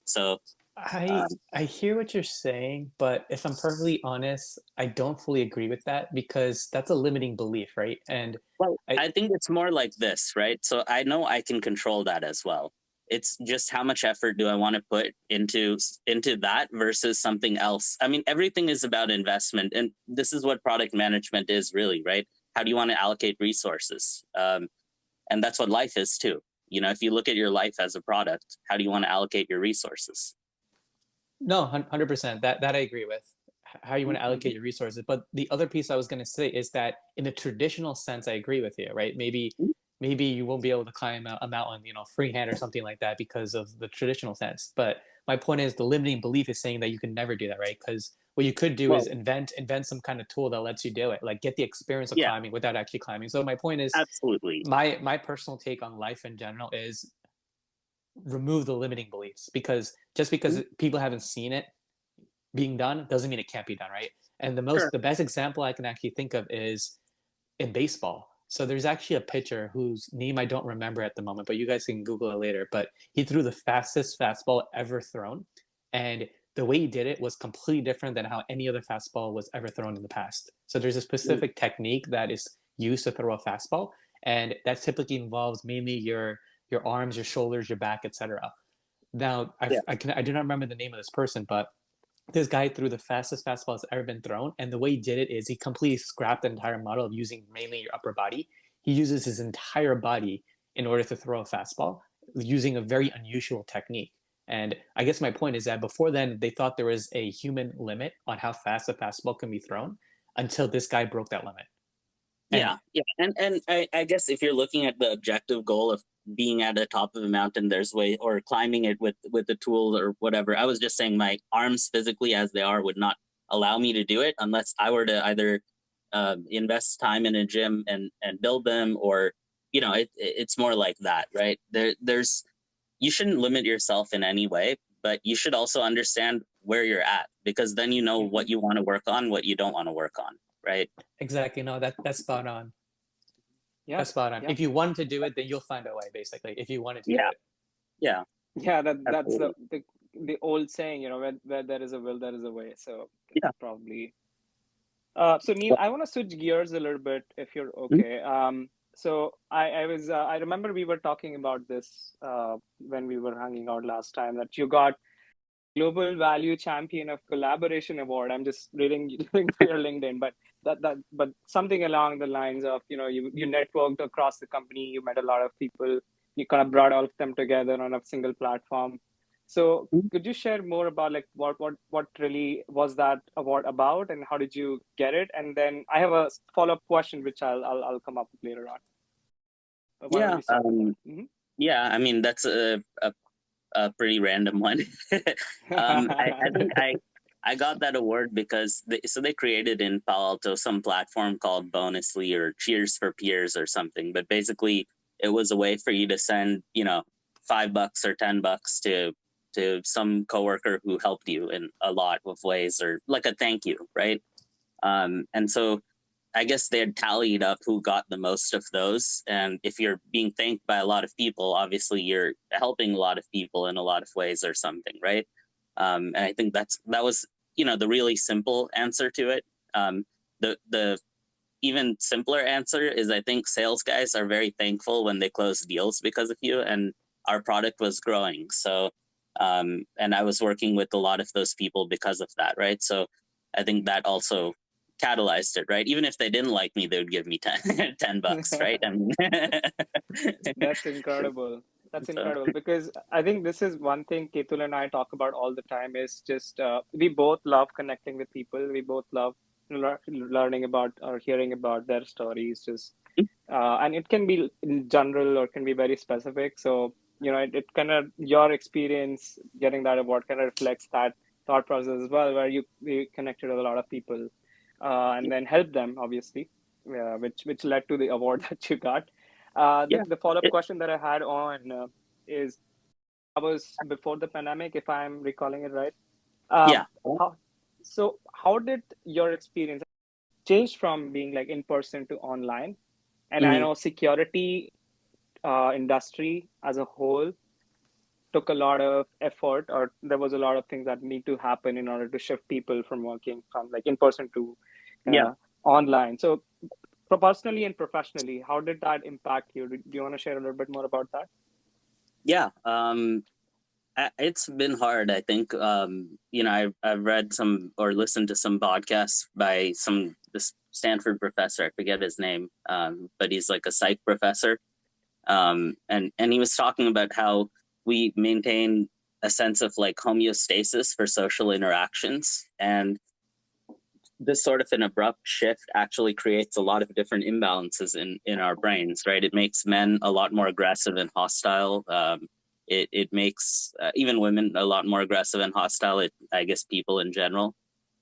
So, I hear what you're saying, but if I'm perfectly honest, I don't fully agree with that because that's a limiting belief, right? And well, I I think it's more like this, right? So I know I can control that as well. It's just how much effort do I want to put into that versus something else. I mean, everything is about investment, and this is what product management is really, right? How do you want to allocate resources? And that's what life is too. If you look at your life as a product, how do you want to allocate your resources? No, 100%. That I agree with. How you want to allocate your resources. But the other piece I was going to say is that in the traditional sense, I agree with you, right? Maybe you won't be able to climb a mountain, freehand or something like that because of the traditional sense. But my point is the limiting belief is saying that you can never do that, right? Because what you could do is Well, invent some kind of tool that lets you do it, like get the experience of yeah, climbing without actually climbing. So my point is absolutely. my personal take on life in general is remove the limiting beliefs because just because people haven't seen it being done doesn't mean it can't be done, right? And Sure. the best example I can actually think of is in baseball. So there's actually a pitcher whose name I don't remember at the moment, but you guys can Google it later. But he threw the fastest fastball ever thrown, and the way he did it was completely different than how any other fastball was ever thrown in the past. So there's a specific technique that is used to throw a fastball, and that typically involves mainly your arms, your shoulders, your back, etc. Now Yeah. I do not remember the name of this person, but this guy threw the fastest fastball that's ever been thrown. And the way he did it is he completely scrapped the entire model of using mainly your upper body. He uses his entire body in order to throw a fastball using a very unusual technique. And I guess my point is that before then, they thought there was a human limit on how fast a fastball can be thrown until this guy broke that limit. And Yeah, yeah, and I guess if you're looking at the objective goal of being at the top of a mountain, there's way or climbing it with the tool or whatever. I was just saying my arms physically as they are would not allow me to do it unless I were to either invest time in a gym and build them, or it's more like that, right? There's you shouldn't limit yourself in any way, but you should also understand where you're at because then you know what you want to work on, what you don't want to work on, right? exactly, no, that's spot on. Yeah, That's spot on. yeah, If you want to do it, then you'll find a way, basically, if you wanted to do Yeah, it. yeah, yeah. That's absolutely. the old saying, where there is a will, there is a way. So Yeah. probably. So Neil, Well, I want to switch gears a little bit, if you're mm, okay. So I remember we were talking about this when we were hanging out last time, that you got Global Value Champion of Collaboration Award. I'm just reading through your LinkedIn, but but something along the lines of, you networked across the company, you met a lot of people, you kind of brought all of them together on a single platform. So mm. could you share more about like what really was that award about, and how did you get it? And then I have a follow-up question which I'll come up with later on. But why don't Yeah, we start with that? Mm-hmm. yeah. I mean, that's a pretty random one. I think I got that award because they created in Palo Alto some platform called Bonusly or Cheers for Peers or something. But basically, it was a way for you to send $5 or $10 to some coworker who helped you in a lot of ways, or like a thank you, right? And so I guess they had tallied up who got the most of those. And if you're being thanked by a lot of people, obviously you're helping a lot of people in a lot of ways or something, right? And I think that was the really simple answer to it. The even simpler answer is I think sales guys are very thankful when they close deals because of you, and our product was growing. So and I was working with a lot of those people because of that, right? So I think that also catalyzed it, right? Even if they didn't like me, they would give me 10 bucks, right? I mean, That's incredible. That's so incredible because I think this is one thing Ketul and I talk about all the time is just we both love connecting with people. We both love learning about or hearing about their stories. Just and it can be in general or can be very specific. So it kind of your experience getting that award kind of reflects that thought process as well, where we connected with a lot of people and then helped them obviously, which led to the award that you got. yeah, The follow-up it, question that I had on is That was before the pandemic, if I'm recalling it right. Yeah. How, so how did your experience change from being like in person to online? And I Hmm. know security industry as a whole took a lot of effort, or there was a lot of things that need to happen in order to shift people from working from like in person to Yeah. online. So personally and professionally, how did that impact you? Do you want to share a little bit more about that? Yeah. It's been hard. I think, I've read some or listened to some podcasts by this Stanford professor. I forget his name, but he's like a psych professor. And he was talking about how we maintain a sense of like homeostasis for social interactions, and this sort of an abrupt shift actually creates a lot of different imbalances in our brains, right? It makes men a lot more aggressive and hostile. It makes even women a lot more aggressive and hostile. I guess people in general,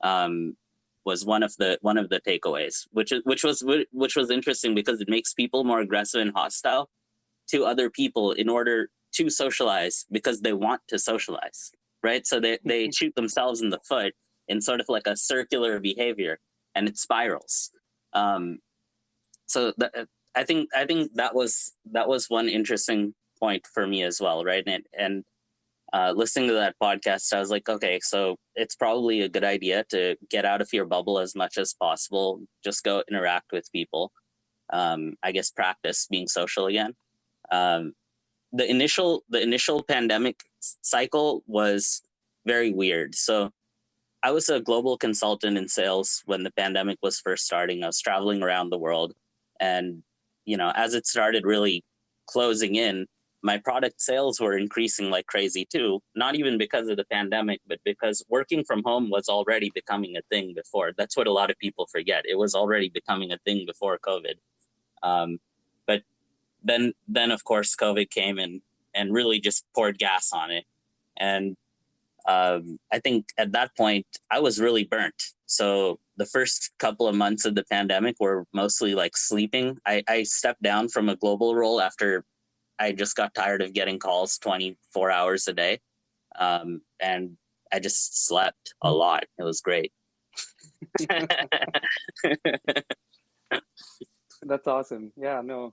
was one of the takeaways, which was interesting because it makes people more aggressive and hostile to other people in order to socialize because they want to socialize, right? So they shoot themselves in the foot in sort of like a circular behavior, and it spirals. Um, so I think that was one interesting point for me as well, right? And listening to that podcast, I was like, okay, so it's probably a good idea to get out of your bubble as much as possible. Just go interact with people. I guess practice being social again. Um, the initial pandemic cycle was very weird. So I was a global consultant in sales when the pandemic was first starting. I was traveling around the world, and as it started really closing in, my product sales were increasing like crazy too. Not even because of the pandemic, but because working from home was already becoming a thing before. That's what a lot of people forget. It was already becoming a thing before COVID. Um, but then of course COVID came and really just poured gas on it. And I think at that point I was really burnt. So the first couple of months of the pandemic were mostly like sleeping. I stepped down from a global role after I just got tired of getting calls 24 hours a day. And I just slept a lot. It was great. That's awesome. Yeah, no.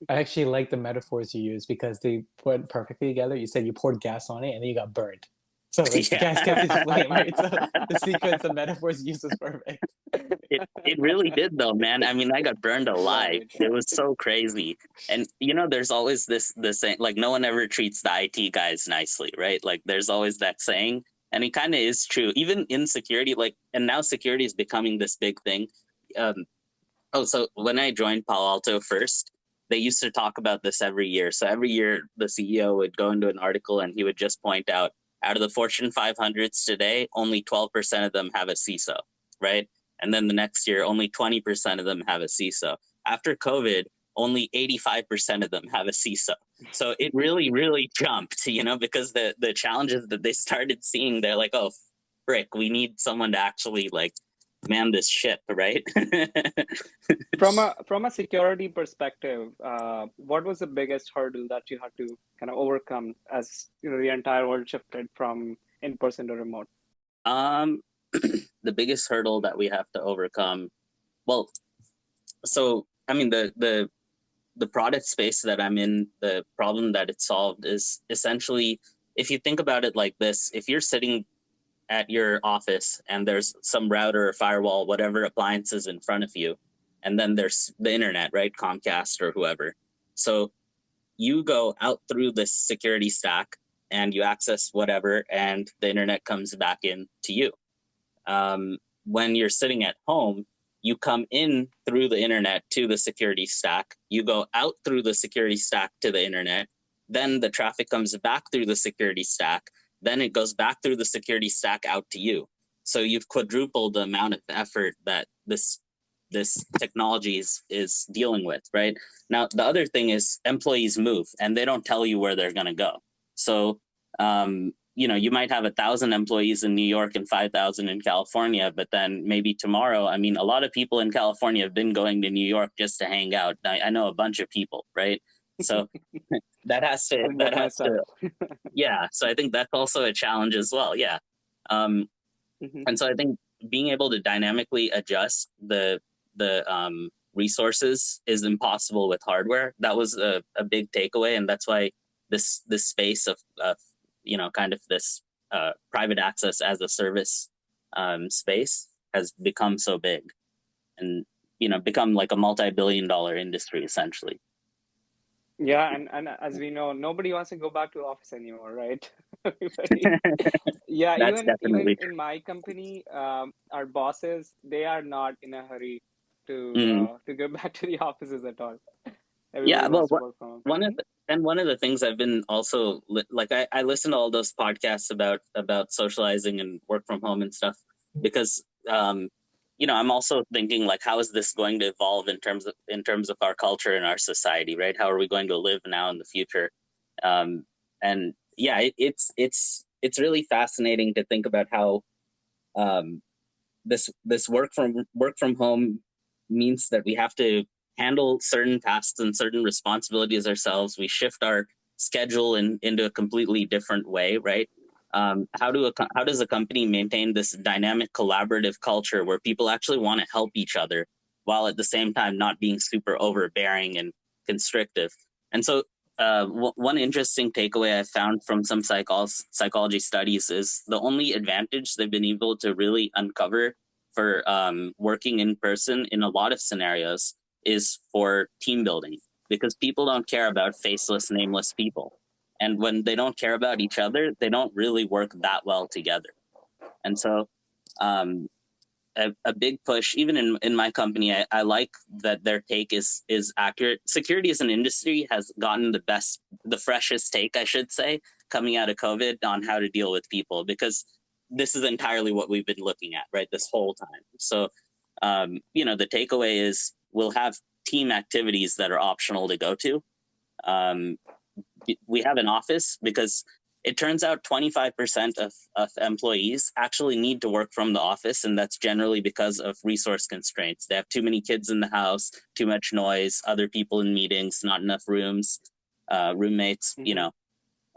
I actually like the metaphors you use because they put perfectly together. You said you poured gas on it and then you got burned. So like Yeah. gas catches flame, right? So the sequence of metaphors used is perfect. It really did though, man. I mean, I got burned Love alive. it. It was so crazy. And there's always this saying, like, no one ever treats the IT guys nicely, right? Like there's always that saying. And it kind of is true. Even in security, like, and now security is becoming this big thing. Um, so when I joined Palo Alto first, they used to talk about this every year. So every year the CEO would go into an article and he would just point out of the Fortune 500s today, only 12% of them have a CISO, right? And then the next year, only 20% of them have a CISO. After COVID, only 85% of them have a CISO. So it really, really jumped, because the challenges that they started seeing, they're like, oh, frick, we need someone to actually like man this ship, right? From a security perspective, what was the biggest hurdle that you had to kind of overcome as the entire world shifted from in person to remote? um, the biggest hurdle that we have to overcome, well, so I mean the product space that I'm in, the problem that it solved is essentially, if you think about it like this, if you're sitting at your office and there's some router or firewall, whatever appliances in front of you, and then there's the internet, right? Comcast or whoever. So you go out through this security stack and you access whatever, and the internet comes back in to you. When you're sitting at home, you come in through the internet to the security stack, you go out through the security stack to the internet, then the traffic comes back through the security stack, then it goes back through the security stack out to you. So you've quadrupled the amount of effort that this technology is dealing with, right? Now, the other thing is employees move and they don't tell you where they're going to go. So, you might have 1,000 employees in New York and 5,000 in California, but then maybe tomorrow, I mean, a lot of people in California have been going to New York just to hang out. I know a bunch of people, right? So I'll get myself. yeah. So I think that's also a challenge as well. Yeah. Um, Mm-hmm. and so I think being able to dynamically adjust the resources is impossible with hardware. That was a big takeaway, and that's why this space of kind of this private access as a service space has become so big, and become like a multi-billion-dollar industry essentially. Yeah, and as we know, nobody wants to go back to office anymore, right? Yeah, That's even definitely in my company, our bosses, they are not in a hurry true. to go back to the offices at all. Yeah, Everybody well, wants to work from home. one of the things I've been also like I listen to all those podcasts about socializing and work from home and stuff because I'm also thinking like how is this going to evolve in terms of our culture and our society, right? How are we going to live now in the future? And yeah, it's really fascinating to think about how um, this work from home means that we have to handle certain tasks and certain responsibilities ourselves. We shift our schedule into a completely different way, right? How does a company maintain this dynamic collaborative culture where people actually want to help each other while at the same time not being super overbearing and constrictive? And so one interesting takeaway I found from some psychology studies is the only advantage they've been able to really uncover for working in person in a lot of scenarios is for team building, because people don't care about faceless, nameless people. And when they don't care about each other, they don't really work that well together. And so um, a big push, even in my company, I like that their take is accurate. Security as an industry has gotten the freshest take, I should say, coming out of COVID on how to deal with people, because this is entirely what we've been looking at, right, this whole time. So, the takeaway is we'll have team activities that are optional to go to. We have an office because it turns out 25% of employees actually need to work from the office, and that's generally because of resource constraints. They have too many kids in the house, too much noise, other people in meetings, not enough rooms, roommates,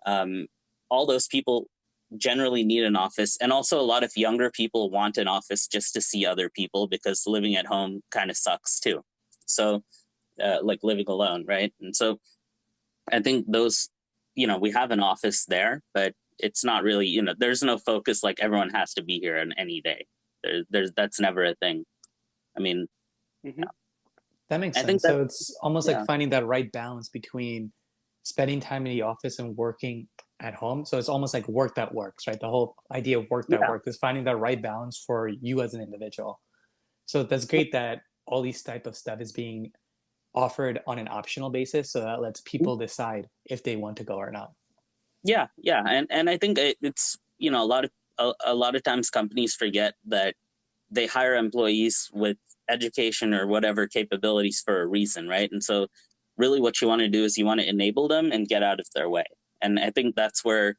all those people generally need an office. And also a lot of younger people want an office just to see other people, because living at home kind of sucks too. So like living alone, right? And so I think those, we have an office there, but it's not really, there's no focus like everyone has to be here on any day. That's never a thing. I mean, Mm-hmm. That makes I think sense. So it's almost yeah. like finding that right balance between spending time in the office and working at home. So it's almost like work that works, right? The whole idea of work that Yeah. works is finding that right balance for you as an individual. So that's great that all these type of stuff is being offered on an optional basis, so that lets people decide if they want to go or not. Yeah, and I think it's a lot of times companies forget that they hire employees with education or whatever capabilities for a reason, right? And so really what you want to do is you want to enable them and get out of their way. And I think that's where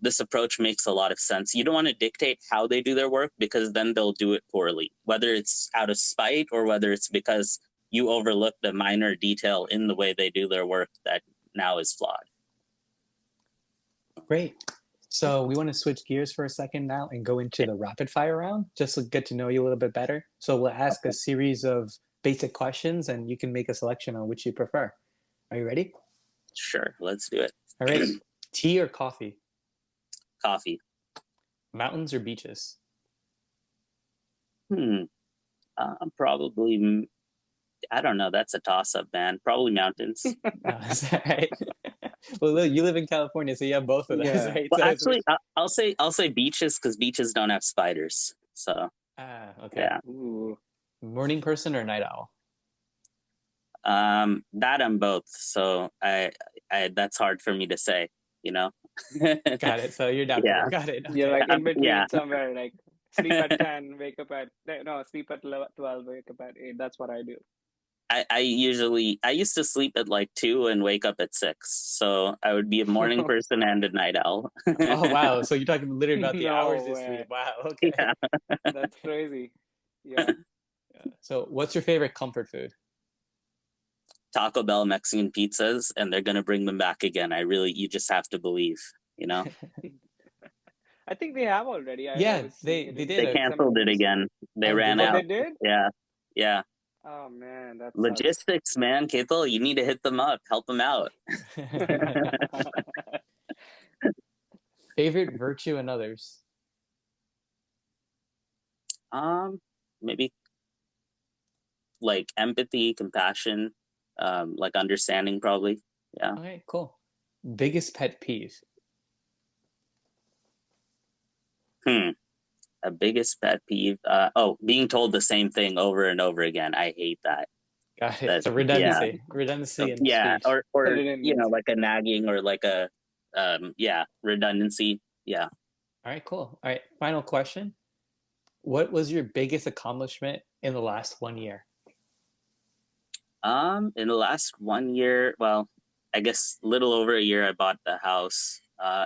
this approach makes a lot of sense. You don't want to dictate how they do their work, because then they'll do it poorly, whether it's out of spite or whether it's because you overlooked a minor detail in the way they do their work that now is flawed. Great. So we want to switch gears for a second now and go into the rapid fire round, just to get to know you a little bit better. So we'll ask a series of basic questions and you can make a selection on which you prefer. Are you ready? Sure, let's do it. All right. Tea or coffee? Coffee. Mountains or beaches? Probably, I don't know. That's a toss-up, man. Probably mountains. Right. Well, look, you live in California, so you have both of those, Yeah. right? Well, So actually, I'll say beaches, because beaches don't have spiders. So okay. yeah. Ooh. Morning person or night owl? That I'm both. So I that's hard for me to say. Got it. So you're down Yeah. for Got it. Okay. You're like in between Yeah. somewhere, like sleep at 10, wake up at, no, sleep at 12, wake up at 8. That's what I do. I used to sleep at like 2 and wake up at 6. So I would be a morning person and a night owl. Oh, wow. So you're talking literally about the No hours you way. sleep. Wow. Okay. Yeah. That's crazy. Yeah. So what's your favorite comfort food? Taco Bell Mexican pizzas, and they're gonna bring them back again. You just have to believe, you know. I think they have already. I Yeah, was seeing they it they in did They it. some canceled it news. again. They Oh, did ran Oh, they? they out. did? Yeah, yeah. Oh man, that sucks. Logistics, man, Ketel, you need to hit them up, help them out. Favorite virtue in others? Maybe like empathy, compassion, like understanding, probably. Yeah. Okay, cool. Biggest pet peeve? Hmm. A biggest pet peeve. Being told the same thing over and over again. I hate that. Got it. That So yeah, redundancy in yeah, speech. or Redundancy. like a nagging or like a redundancy. Yeah. All right, cool. All right, final question. What was your biggest accomplishment in the last 1 year? In the last 1 year, well, I guess a little over a year, I bought the house.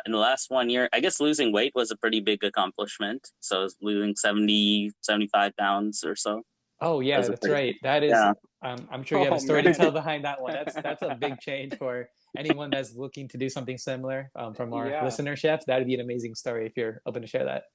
In the last 1 year, I guess losing weight was a pretty big accomplishment. So I was losing 75 pounds or so. Oh That yeah, was a that's pretty, right. That is, yeah, I'm sure you have a Oh story to man. tell behind that one. That's a big change for anyone that's looking to do something similar from our Yeah. listenership. That'd be an amazing story if you're open to share that.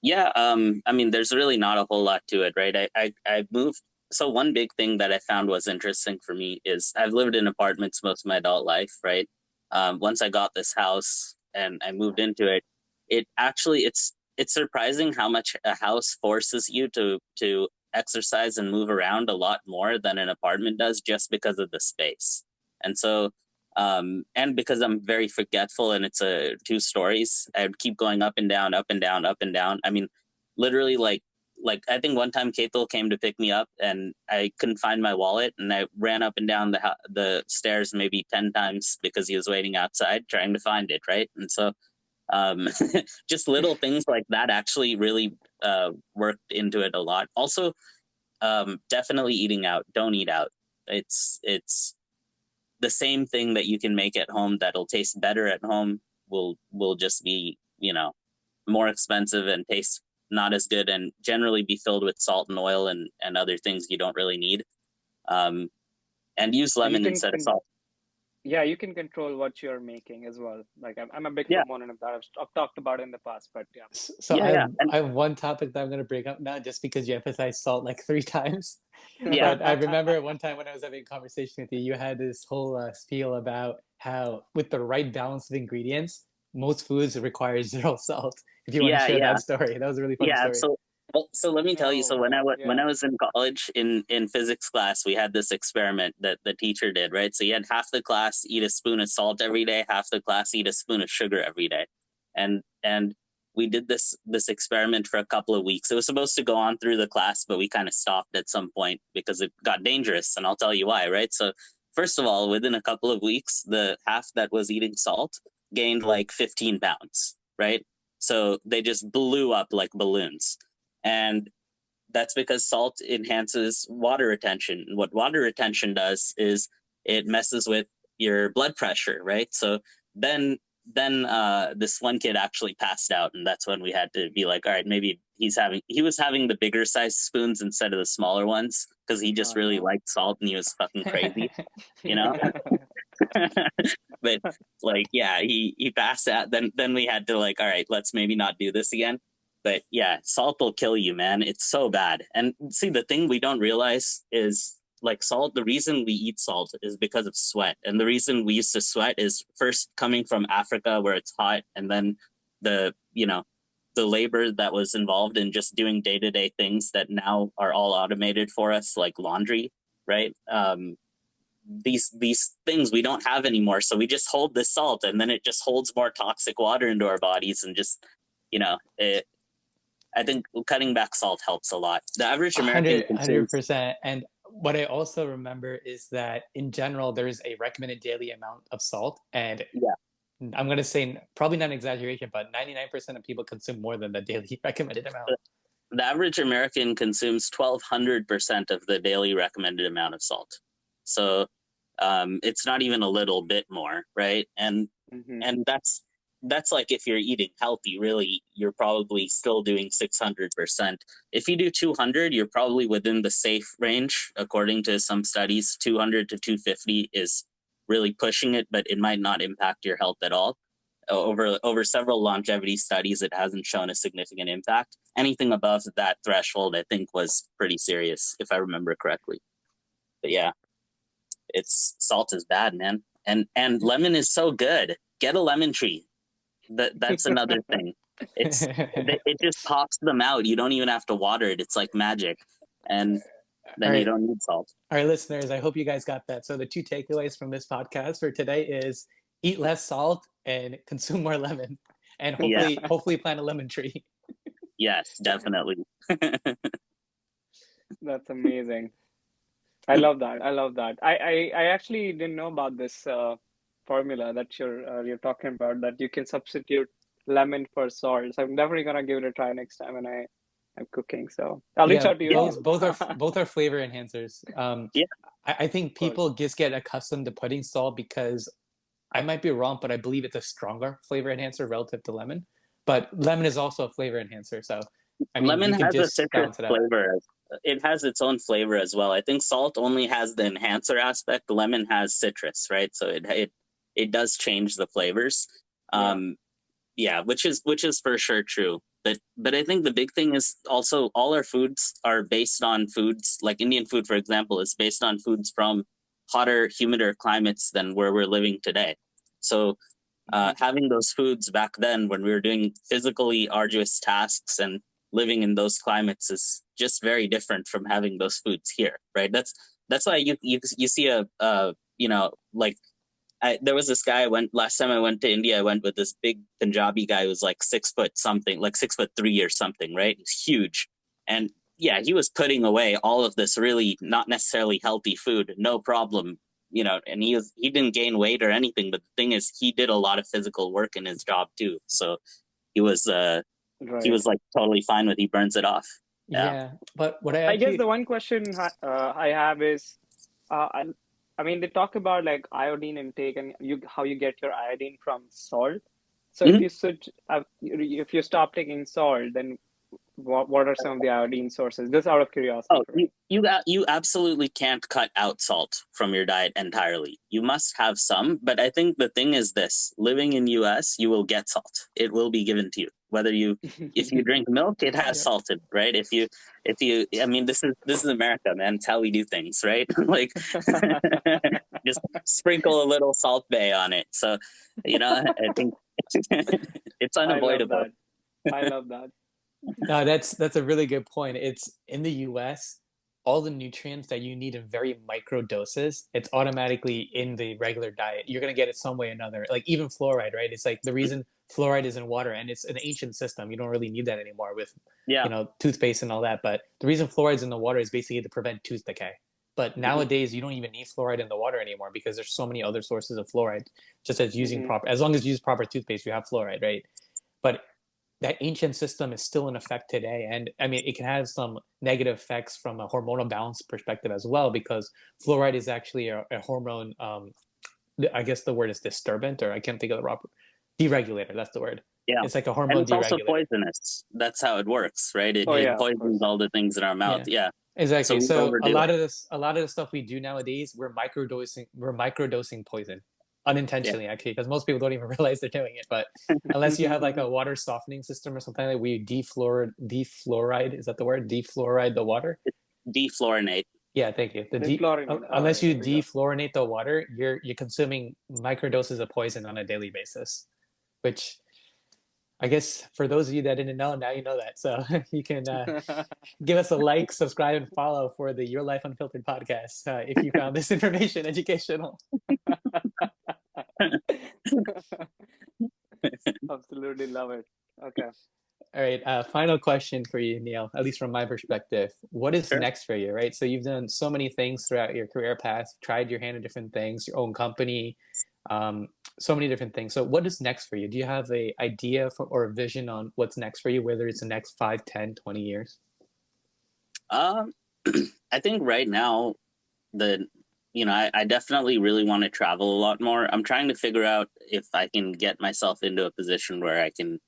yeah. I mean, there's really not a whole lot to it, right? I moved. So one big thing that I found was interesting for me is I've lived in apartments most of my adult life, right? Once I got this house and I moved into it, it actually it's surprising how much a house forces you to exercise and move around a lot more than an apartment does, just because of the space. And so and because I'm very forgetful and it's a 2 stories, I would keep going up and down, up and down, up and down. I mean, literally, like I think one time Ketel came to pick me up and I couldn't find my wallet, and I ran up and down the stairs maybe 10 times because he was waiting outside trying to find it, right? And so um, just little things like that actually really worked into it a lot. Also, definitely eating out. Don't eat out. It's the same thing that you can make at home that'll taste better at home will just be, more expensive and taste not as good, and generally be filled with salt and oil and other things you don't really need. Um, and use And you lemon can, instead of salt. yeah, you can control what you're making as well. Like I'm a big Yeah, proponent of that. I've talked about it in the past, but yeah. So yeah, yeah, and I have one topic that I'm going to bring up now, just because you emphasized salt like 3 times. yeah, But I remember one time when I was having a conversation with you, you had this whole spiel about how, with the right balance of ingredients, most foods require zero salt. If you want to yeah, share yeah. that story, that was a really funny Yeah, story. so let me tell you. So Oh, when yeah. I was in college in physics class, we had this experiment that the teacher did, right? So you had half the class eat a spoon of salt every day, half the class eat a spoon of sugar every day, and we did this experiment for a couple of weeks. It was supposed to go on through the class, but we kind of stopped at some point because it got dangerous, and I'll tell you why, right? So first of all, within a couple of weeks, the half that was eating salt gained like 15 pounds, right? So they just blew up like balloons. And that's because salt enhances water retention. What water retention does is it messes with your blood pressure, right? So then this one kid actually passed out, and that's when we had to be like, all right, maybe he was having the bigger size spoons instead of the smaller ones, because he just Oh really no. liked salt and he was fucking crazy, you know. But like, yeah, he passed out. Then we had to like, all right, let's maybe not do this again. But yeah, salt will kill you, man. It's so bad. And see, the thing we don't realize is, like, salt, the reason we eat salt is because of sweat. And the reason we used to sweat is first coming from Africa where it's hot, and then the, the labor that was involved in just doing day-to-day things that now are all automated for us, like laundry, right? These things we don't have anymore, so we just hold the salt, and then it just holds more toxic water into our bodies, and just, I think cutting back salt helps a lot. The average American 100 consumes, percent. And what I also remember is that in general, there's a recommended daily amount of salt. And yeah, I'm going to say, probably not an exaggeration, but 99% of people consume more than the daily recommended amount. the average American consumes 1,200% of the daily recommended amount of salt. So it's not even a little bit more, right? And Hmm. and that's like if you're eating healthy, really, you're probably still doing 600%. If you do 200, you're probably within the safe range. According to some studies, 200 to 250 is really pushing it, but it might not impact your health at all. Over several longevity studies, it hasn't shown a significant impact. Anything above that threshold, I think, was pretty serious, if I remember correctly. But yeah, salt is bad, man. And lemon is so good. Get a lemon tree. That's another thing. It just pops them out. You don't even have to water it. It's like magic. And then you don't need salt. All right, listeners, I hope you guys got that. So the 2 takeaways from this podcast for today is eat less salt and consume more lemon. And hopefully plant a lemon tree. Yes, definitely. That's amazing. I love that. I actually didn't know about this formula that you're talking about, that you can substitute lemon for salt. So I'm definitely gonna give it a try next time when I'm cooking. So I'll reach out to you. Both are flavor enhancers. Yeah. I think people just get accustomed to putting salt because, I might be wrong, but I believe it's a stronger flavor enhancer relative to lemon. But lemon is also a flavor enhancer. So I mean, lemon has a citrus it flavor. It has its own flavor as well. I think salt only has the enhancer aspect. Lemon has citrus, right? So it does change the flavors. Which is for sure true. But I think the big thing is also all our foods are based on foods, like Indian food, for example, is based on foods from hotter, humider climates than where we're living today. So having those foods back then when we were doing physically arduous tasks and living in those climates is just very different from having those foods here, right? That's why you see there was this guy last time I went to India, I went with this big Punjabi guy who was like 6 foot something, like 6'3" or something, right? He's huge. And yeah, he was putting away all of this really not necessarily healthy food, no problem, and he didn't gain weight or anything. But the thing is, he did a lot of physical work in his job too. So he was like totally fine with, he burns it off. Yeah. But what I guess the one question I have is, I mean, they talk about like iodine intake and how you get your iodine from salt. So if you stop taking salt, then what are some of the iodine sources? Just out of curiosity. You absolutely can't cut out salt from your diet entirely. You must have some, but I think the thing is this: living in US, you will get salt. It will be given to you. If you drink milk, it has salt in it, right? I mean, this is America, man. It's how we do things, right? Like, just sprinkle a little Salt Bay on it. So, I think it's unavoidable. I love that. No, that's a really good point. It's in the US, all the nutrients that you need in very micro doses, it's automatically in the regular diet. You're going to get it some way or another. Like even fluoride, right? It's like the reason fluoride is in water, and it's an ancient system. You don't really need that anymore with, toothpaste and all that. But the reason fluoride's in the water is basically to prevent tooth decay. But nowadays, you don't even need fluoride in the water anymore because there's so many other sources of fluoride. Just as as long as you use proper toothpaste, you have fluoride, right? But that ancient system is still in effect today. And I mean, it can have some negative effects from a hormonal balance perspective as well, because fluoride is actually a hormone, I guess the word is disturbant, or I can't think of the proper, deregulator, that's the word. Yeah. It's like a hormone and it's deregulator. Also poisonous. That's how it works, right? It poisons all the things in our mouth. Yeah. Exactly. So a lot of the stuff we do nowadays, we're microdosing poison. Unintentionally, actually, because most people don't even realize they're doing it. But unless you have like a water softening system or something like that, we defluoride, is that the word? Defluoride the water? Defluorinate. Yeah, thank you. Unless you defluorinate the water, you're consuming microdoses of poison on a daily basis, which I guess for those of you that didn't know, now you know that. So you can give us a like, subscribe, and follow for the Your Life Unfiltered podcast if you found this information educational. Absolutely love it. Okay. All right. Final question for you, Neil, at least from my perspective. What is next for you, right? So you've done so many things throughout your career path, tried your hand at different things, your own company, so many different things. So what is next for you? Do you have an idea or a vision on what's next for you, whether it's the next 5, 10, 20 years? I think right now, the I definitely really want to travel a lot more. I'm trying to figure out if I can get myself into a position where I can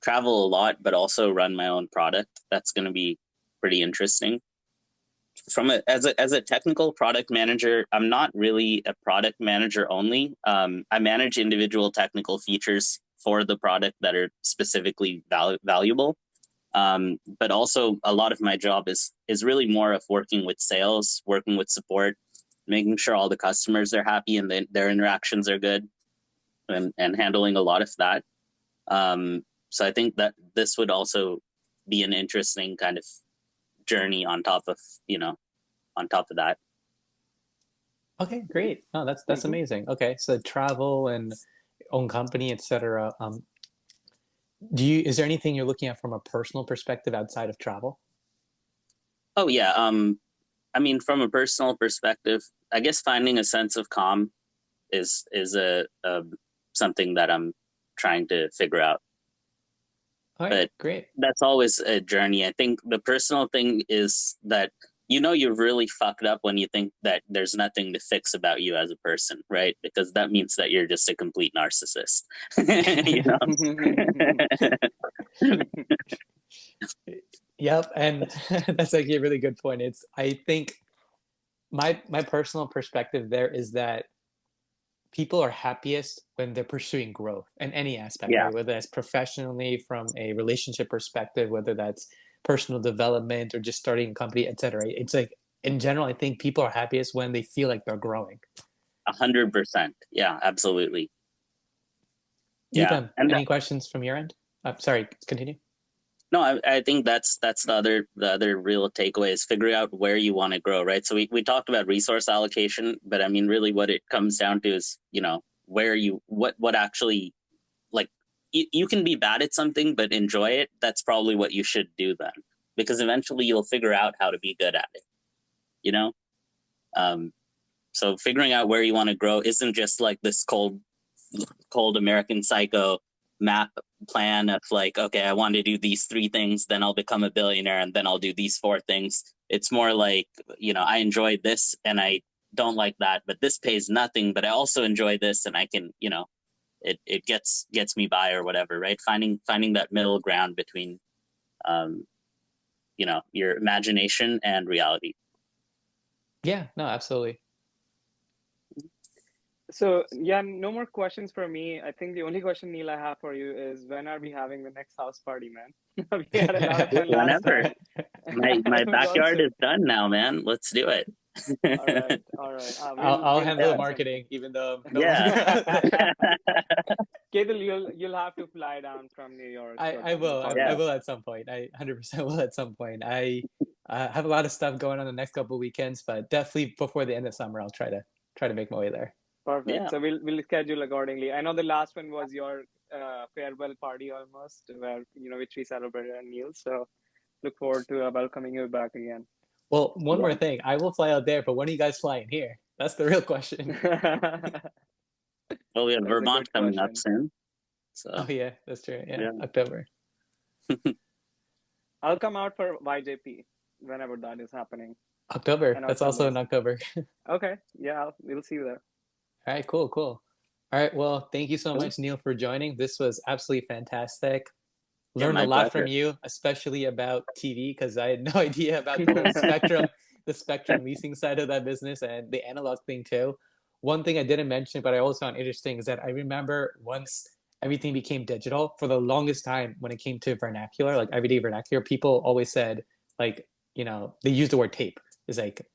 travel a lot, but also run my own product. That's going to be pretty interesting. As a technical product manager, I'm not really a product manager only. I manage individual technical features for the product that are specifically valuable. But also a lot of my job is really more of working with sales, working with support, making sure all the customers are happy and their interactions are good, and handling a lot of that. So I think that this would also be an interesting kind of journey on top of that. Okay, great. Oh, that's amazing. Okay, so travel and own company, etc. Is there anything you're looking at from a personal perspective outside of travel? Oh yeah. I mean, from a personal perspective, I guess finding a sense of calm is a something that I'm trying to figure out. All right, But great. that's always a journey. I think the personal thing is that you've really fucked up when you think that there's nothing to fix about you as a person, right? Because that means that you're just a complete narcissist. You know? Yep, and that's actually a really good point. I think my personal perspective there is that people are happiest when they're pursuing growth in any aspect, Yeah. right? Whether that's professionally, from a relationship perspective, whether that's personal development or just starting a company, etc. It's like in general, I think people are happiest when they feel like they're growing. 100%. Yeah, absolutely. Yeah. Any questions from your end? Sorry, continue. No, I think that's the other real takeaway is figuring out where you want to grow, right? So we talked about resource allocation, but I mean, really what it comes down to is, what actually, like, you can be bad at something, but enjoy it. That's probably what you should do then, because eventually you'll figure out how to be good at it, you know? So figuring out where you want to grow isn't just like this cold American Psycho map plan of like, okay, I want to do these 3 things, then I'll become a billionaire, and then I'll do these 4 things. It's more like, I enjoy this and I don't like that, but this pays nothing, but I also enjoy this and I can, it gets me by or whatever, right? Finding that middle ground between, your imagination and reality. Yeah, no, absolutely. So yeah, no more questions for me. I think the only question, Neil, I have for you is when are we having the next house party, man? We had a lot of fun last Whenever. time. My It was backyard awesome. is done now, man. Let's do it. All right, all right. I'll We'll handle the plan marketing, even though I'm no Yeah. longer. Kedil, you'll have to fly down from New York. I will. I Yeah. will at some point. I 100% will at some point. I have a lot of stuff going on the next couple of weekends, but definitely before the end of summer, I'll try to make my way there. Perfect. Yeah. So we'll schedule accordingly. I know the last one was your farewell party almost, where which we celebrated at Neil. So look forward to welcoming you back again. Well, one more thing. I will fly out there, but when are you guys flying here? That's the real question. Well, we have Vermont coming up soon. So. Oh yeah, that's true. Yeah. October. I'll come out for YJP whenever that is happening. October. That's also in October. Okay. Yeah, we'll see you there. All right, cool. All right, well, thank you so much, Neil, for joining. This was absolutely fantastic. Learned a lot from you, especially about TV, because I had no idea about the whole the spectrum leasing side of that business and the analog thing too. One thing I didn't mention, but I also found interesting, is that I remember once everything became digital, for the longest time when it came to vernacular, like everyday vernacular, people always said, like, they use the word tape. It's like,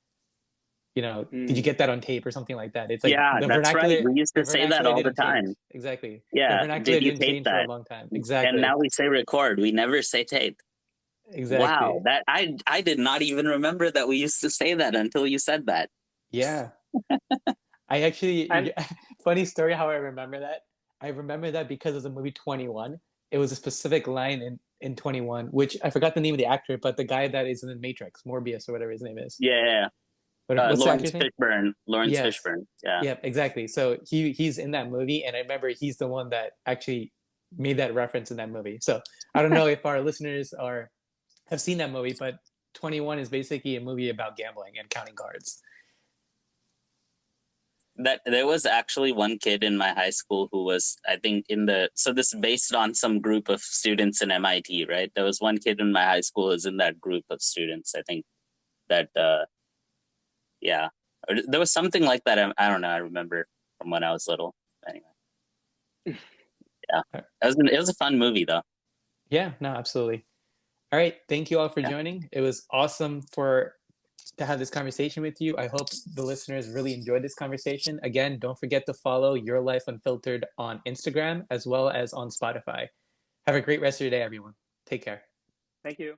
did you get that on tape or something like that? It's like the vernacular. Right. We used to say that all the time. Change. Exactly. Yeah. The vernacular didn't change for a long time. Exactly. And now we say record. We never say tape. Exactly. Wow. That I did not even remember that we used to say that until you said that. Yeah. I actually funny story how I remember that. I remember that because of the movie 21. It was a specific line in 21, which I forgot the name of the actor, but the guy that is in the Matrix, Morbius or whatever his name is. Yeah. Lawrence Fishburne. Fishburne. Yeah. Yeah, exactly. So he's in that movie, and I remember he's the one that actually made that reference in that movie. So I don't know if our listeners have seen that movie, but 21 is basically a movie about gambling and counting cards. that there was actually one kid in my high school who was, I think, so this is based on some group of students in MIT, right? There was one kid in my high school who was in that group of students. I think that, yeah, there was something like that. I don't know. I remember from when I was little. Anyway, yeah, it was a fun movie though. Yeah, no, absolutely. All right. Thank you all for Yeah. joining. It was awesome to have this conversation with you. I hope the listeners really enjoyed this conversation. Again, don't forget to follow Your Life Unfiltered on Instagram as well as on Spotify. Have a great rest of your day, everyone. Take care. Thank you.